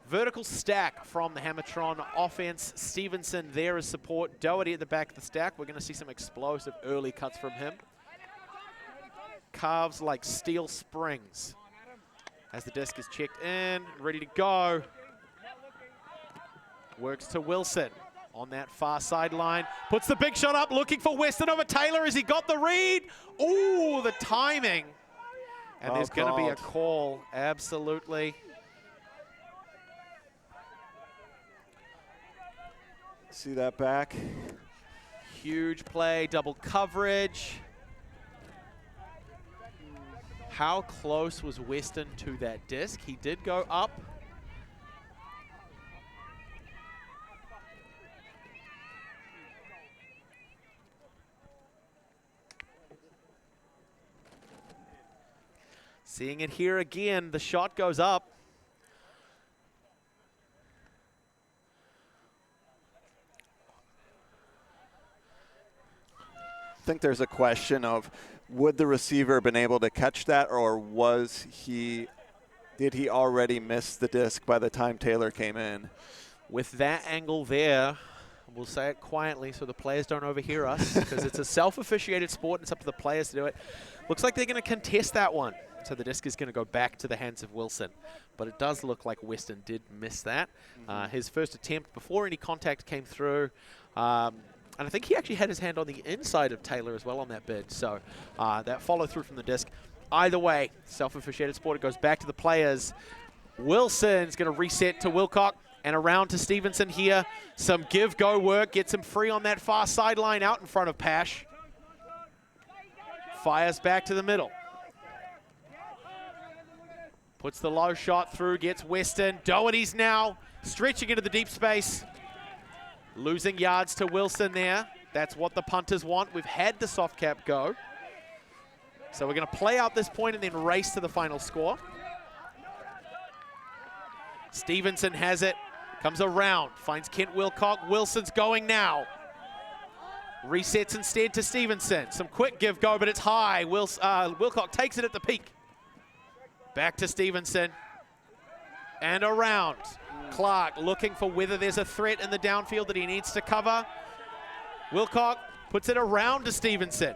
Vertical stack from the Hammertron offense. Stevenson there as support. Doherty at the back of the stack. We're going to see some explosive early cuts from him. Calves like steel springs. As the disc is checked in, ready to go. Works to Wilson on that far sideline. Puts the big shot up, looking for Weston over Taylor. Has he got the read? Ooh, the timing. And there's going to be a call, absolutely. See that back? Huge play, double coverage. How close was Weston to that disc? He did go up. Seeing it here again, the shot goes up. I think there's a question of, would the receiver been able to catch that, or did he already miss the disc by the time Taylor came in? With that angle there, we'll say it quietly so the players don't overhear us, because it's a self-officiated sport and it's up to the players to do it. Looks like they're going to contest that one. So the disc is going to go back to the hands of Wilson. But it does look like Weston did miss that. His first attempt before any contact came through. And I think he actually had his hand on the inside of Taylor as well on that bid. So that follow through from the disc. Either way, self-officiated sport, it goes back to the players. Wilson's going to reset to Wilcock and around to Stevenson here. Some give-go work, gets him free on that far sideline out in front of Pash. Fires back to the middle. Puts the low shot through, gets Weston. Doherty's now stretching into the deep space. Losing yards to Wilson there. That's what the Punters want. We've had the soft cap go. So we're going to play out this point and then race to the final score. Stevenson has it. Comes around. Finds Kent Wilcock. Wilson's going now. Resets instead to Stevenson. Some quick give go, but it's high. Wilcock takes it at the peak. Back to Stevenson. And around. Clark looking for whether there's a threat in the downfield that he needs to cover. Wilcock puts it around to Stevenson.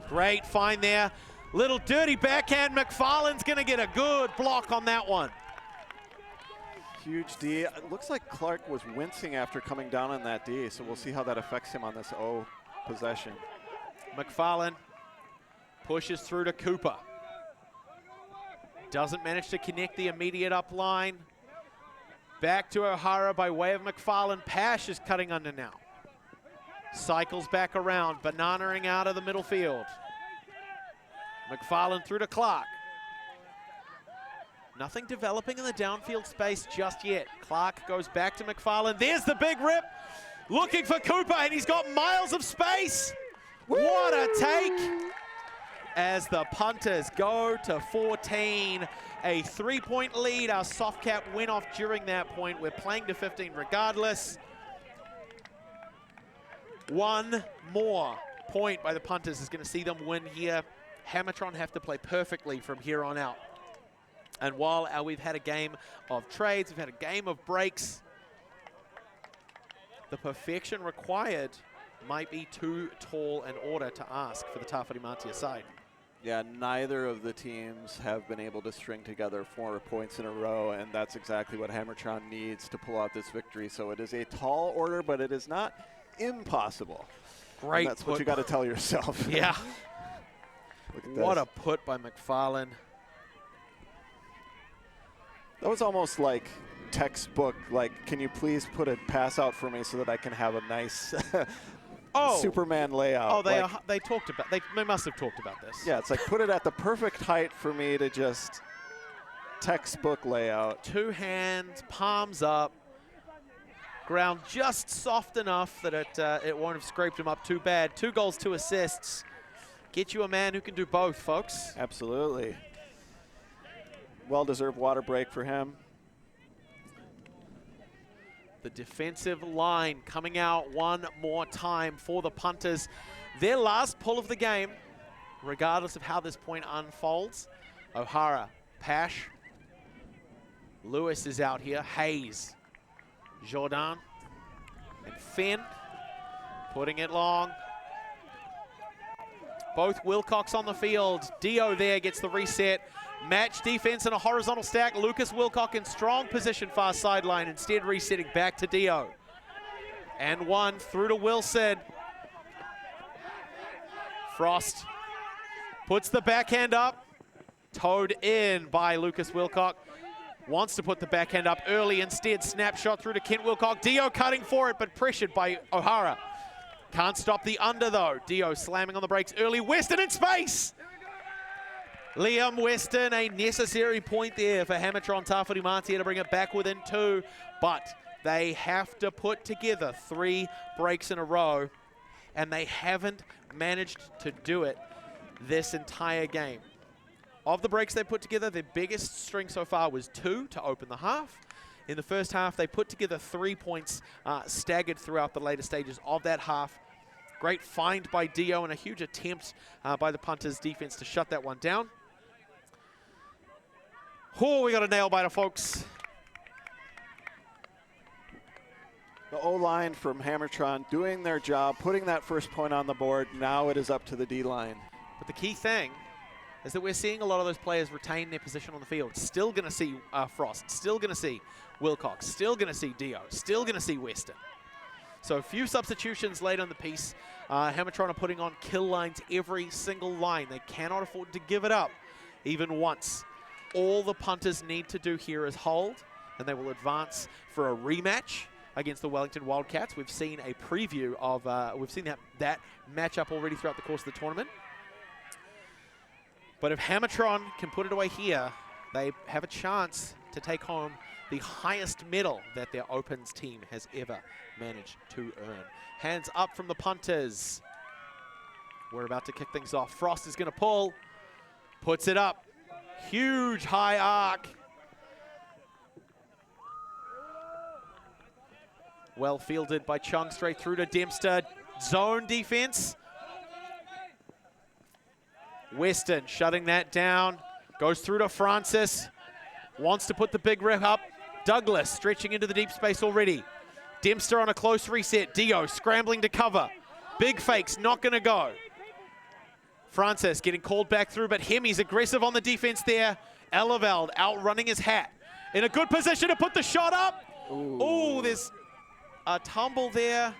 Great find there. Little dirty backhand. McFarlane's going to get a good block on that one. Huge D. It looks like Clark was wincing after coming down on that D, so we'll see how that affects him on this O possession. McFarlane pushes through to Cooper. Doesn't manage to connect the immediate up line. Back to O'Hara by way of McFarlane. Pash is cutting under now. Cycles back around, bananaing out of the middle field. McFarlane through to Clark. Nothing developing in the downfield space just yet. Clark goes back to McFarlane. There's the big rip. Looking for Cooper, and he's got miles of space. Woo! What a take. As the Punters go to 14. A 3-point lead. Our soft cap went off during that point. We're playing to 15 regardless. One more point by the Punters is going to see them win here. Hammertron have to play perfectly from here on out. And while we've had a game of trades, we've had a game of breaks, the perfection required might be too tall an order to ask for the Tāwhirimātea side. Yeah, neither of the teams have been able to string together 4 points in a row, and that's exactly what Hammertron needs to pull out this victory. So it is a tall order, but it is not impossible. Great. And that's what you got to tell yourself. Yeah. Look at What this. a put by McFarlane. That was almost like textbook, like, can you please put a pass out for me so that I can have a nice Superman layout. Oh, they talked about, they must have talked about this. Yeah, it's like put it at the perfect height for me to just textbook layout. 2 hands, palms up, ground just soft enough that it won't have scraped him up too bad. 2 goals, 2 assists. Get you a man who can do both, folks. Absolutely. Well-deserved water break for him. The defensive line coming out one more time for the Punters. Their last pull of the game, regardless of how this point unfolds. O'Hara, Pash, Lewis is out here, Hayes, Jordan, and Finn putting it long. Both Wilcox on the field. Dio there gets the reset. Match defense and a horizontal stack. Lucas Wilcox in strong position far sideline, instead resetting back to Dio. And 1 through to Wilson. Frost puts the backhand up. Towed in by Lucas Wilcox. Wants to put the backhand up early, instead snapshot through to Kent Wilcox. Dio cutting for it, but pressured by O'Hara. Can't stop the under though. Dio slamming on the brakes early. Weston in space. Liam Weston, a necessary point there for Hammertron Tāwhirimātea to bring it back within 2. But they have to put together 3 breaks in a row, and they haven't managed to do it this entire game. Of the breaks they put together, their biggest string so far was 2 to open the half. In the first half, they put together 3 points staggered throughout the later stages of that half. Great find by Dio and a huge attempt by the Punters defense to shut that one down. Oh, we got a nail biter, folks. The O-line from Hammertron doing their job, putting that first point on the board. Now it is up to the D-line. But the key thing is that we're seeing a lot of those players retain their position on the field. Still going to see Frost, still going to see Wilcox, still going to see Dio, still going to see Weston. So a few substitutions late on the piece. Hammertron are putting on kill lines every single line. They cannot afford to give it up even once. All the Punters need to do here is hold, and they will advance for a rematch against the Wellington Wildcats. We've seen a preview of, that matchup already throughout the course of the tournament. But if Hammertron can put it away here, they have a chance to take home the highest medal that their Opens team has ever managed to earn. Hands up from the Punters. We're about to kick things off. Frost is going to pull, puts it up. Huge high arc. Well fielded by Chung, straight through to Dempster. Zone defense. Weston shutting that down. Goes through to Francis. Wants to put the big rip up. Douglas stretching into the deep space already. Dempster on a close reset. Dio scrambling to cover. Big fakes, not going to go. Francis getting called back through, but Hemi's aggressive on the defense there. Eleveld outrunning his hat. in a good position to put the shot up. Ooh. Oh, there's a tumble there.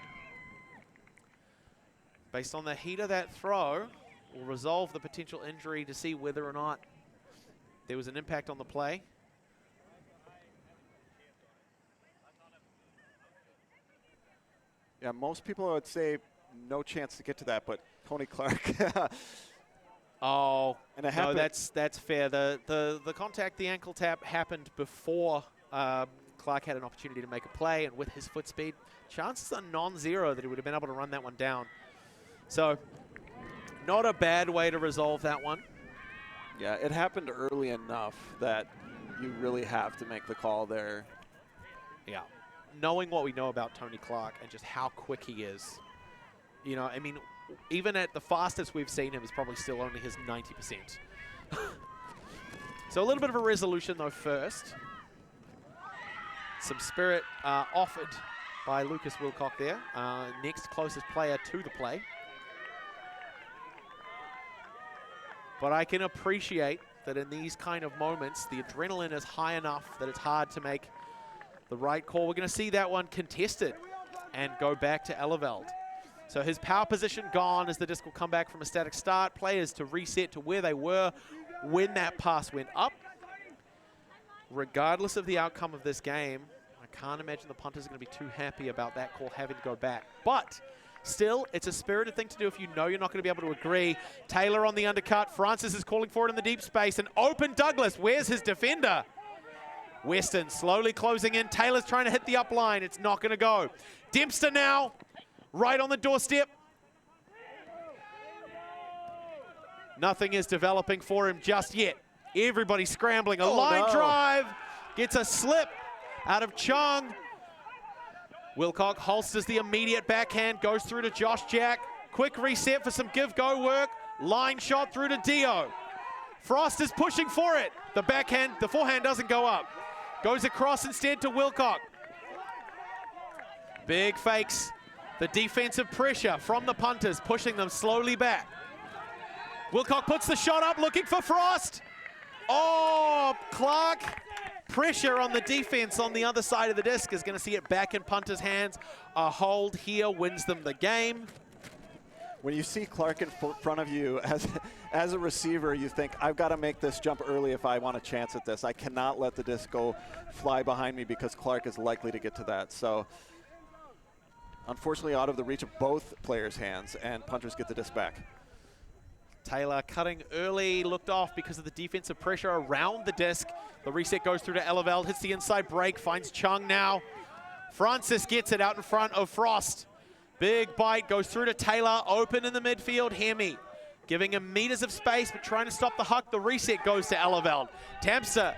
Based on the heat of that throw, we'll resolve the potential injury to see whether or not there was an impact on the play. Yeah, most people would say no chance to get to that, but Tony Clark. Oh, and it no, happened. that's fair. The contact, the ankle tap happened before Clark had an opportunity to make a play, and with his foot speed, chances are non-zero that he would have been able to run that one down. So, not a bad way to resolve that one. Yeah, it happened early enough that you really have to make the call there. Yeah. Knowing what we know about Tony Clark and just how quick he is, you know, I mean, even at the fastest we've seen him is probably still only his 90%. So a little bit of a resolution though first. Some spirit offered by Lucas Wilcock there, next closest player to the play. But I can appreciate that in these kind of moments, the adrenaline is high enough that it's hard to make the right call. We're going to see that one contested and go back to Eleveld. So his power position gone as the disc will come back from a static start. Players to reset to where they were when that pass went up. Regardless of the outcome of this game, I can't imagine the punters are going to be too happy about that call having to go back. But still, it's a spirited thing to do if you know you're not going to be able to agree. Taylor on the undercut. Francis is calling for it in the deep space. And open Douglas. Where's his defender? Weston slowly closing in. Taylor's trying to hit the up line. It's not going to go. Dempster now, right on the doorstep. Nothing is developing for him just yet. Everybody's scrambling. A line drive. Gets a slip out of Tsang. Wilcock holsters the immediate backhand. Goes through to Josh Jack. Quick reset for some give-go work. Line shot through to Dio. Frost is pushing for it. The backhand, the forehand doesn't go up. Goes across instead to Wilcock. Big fakes. The defensive pressure from the punters, pushing them slowly back. Wilcock puts the shot up, looking for Frost. Oh, Clark. Pressure on the defense on the other side of the disc is going to see it back in punters' hands. A hold here wins them the game. When you see Clark in front of you as a receiver, you think, I've got to make this jump early if I want a chance at this. I cannot let the disc go fly behind me because Clark is likely to get to that. So, unfortunately, out of the reach of both players' hands, and punters get the disc back. Taylor cutting early, looked off because of the defensive pressure around the disc. The reset goes through to Eleveld, hits the inside break, finds Tsang now. Francis gets it out in front of Frost. Big bite, goes through to Taylor, open in the midfield, Hemi. Giving him meters of space, but trying to stop the huck. The reset goes to Eleveld. Dempster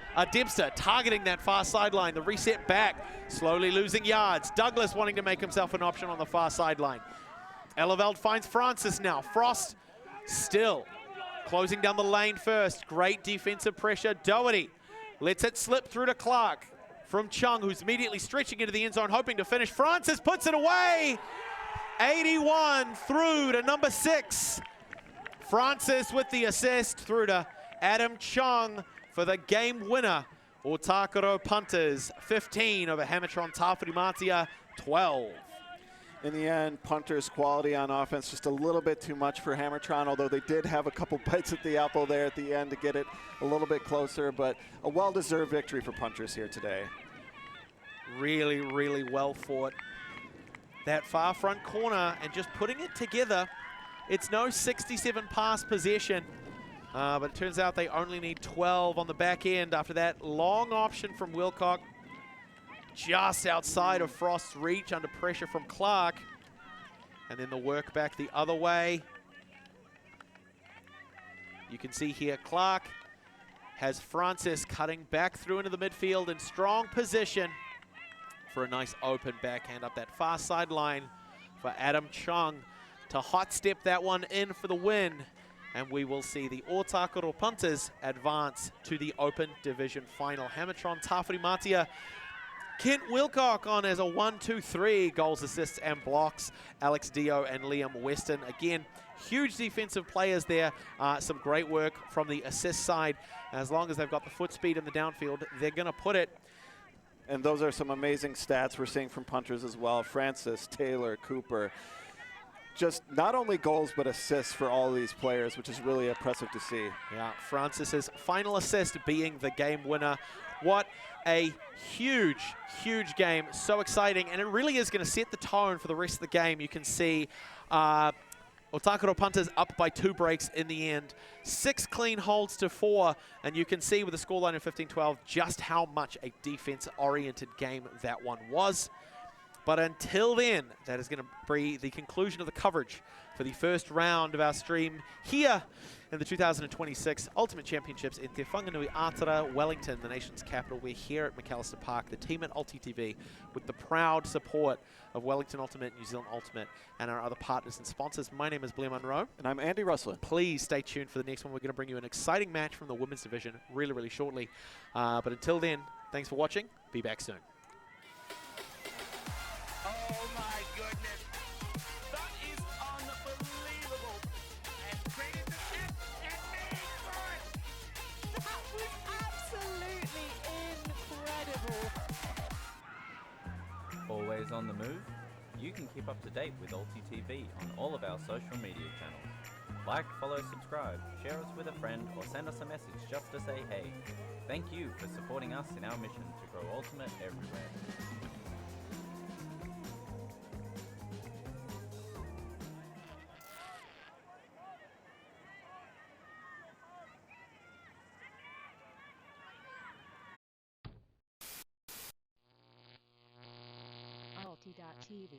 targeting that far sideline. The reset back, slowly losing yards. Douglas wanting to make himself an option on the far sideline. Eleveld finds Francis now. Frost still closing down the lane first. Great defensive pressure. Doherty lets it slip through to Clark from Tsang, who's immediately stretching into the end zone, hoping to finish. Francis puts it away. 81 through to number 6. Francis with the assist through to Adam Tsang for the game winner. Ōtākaro punters 15 over Hammertron Tāwhirimātea 12. In the end, punters' quality on offense just a little bit too much for Hammertron, although they did have a couple bites at the apple there at the end to get it a little bit closer, but a well-deserved victory for punters here today. Really, really well fought. That far front corner and just putting it together. It's no 67 pass possession, but it turns out they only need 12 on the back end after that long option from Wilcock. Just outside of Frost's reach under pressure from Clark. And then the work back the other way. You can see here Clark has Francis cutting back through into the midfield in strong position for a nice open backhand up that far sideline for Adam Tsang to hot step that one in for the win. And we will see the Ōtākaro punters advance to the Open Division final. Hammertron Tāwhirimātea Kent Wilcock on as a 1-2-3 goals, assists, and blocks. Alex Dio and Liam Weston. Again, huge defensive players there. Some great work from the assist side. As long as they've got the foot speed in the downfield, they're going to put it. And those are some amazing stats we're seeing from punters as well. Francis, Taylor, Cooper. Just not only goals, but assists for all these players, which is really impressive to see. Yeah, Francis's final assist being the game winner. What a huge, huge game. So exciting. And it really is going to set the tone for the rest of the game. You can see Ōtākaro Punters up by 2 breaks in the end. 6 clean holds to 4. And you can see with the scoreline of 15-12 just how much a defense-oriented game that one was. But until then, that is going to be the conclusion of the coverage for the first round of our stream here in the 2026 Ultimate Championships in Te Whanganui Ātara, Wellington, the nation's capital. We're here at McAllister Park, the team at Ulti TV, with the proud support of Wellington Ultimate, New Zealand Ultimate, and our other partners and sponsors. My name is Blair Munro. And I'm Andy Russell. Please stay tuned for the next one. We're going to bring you an exciting match from the women's division really, really shortly. But until then, thanks for watching. Be back soon. Oh my goodness, that is unbelievable. And credit to Chen and Maehr for it. That was absolutely incredible. Always on the move? You can keep up to date with Ulti TV on all of our social media channels. Like, follow, subscribe, share us with a friend, or send us a message just to say hey. Thank you for supporting us in our mission to grow Ultimate everywhere. Ulti.TV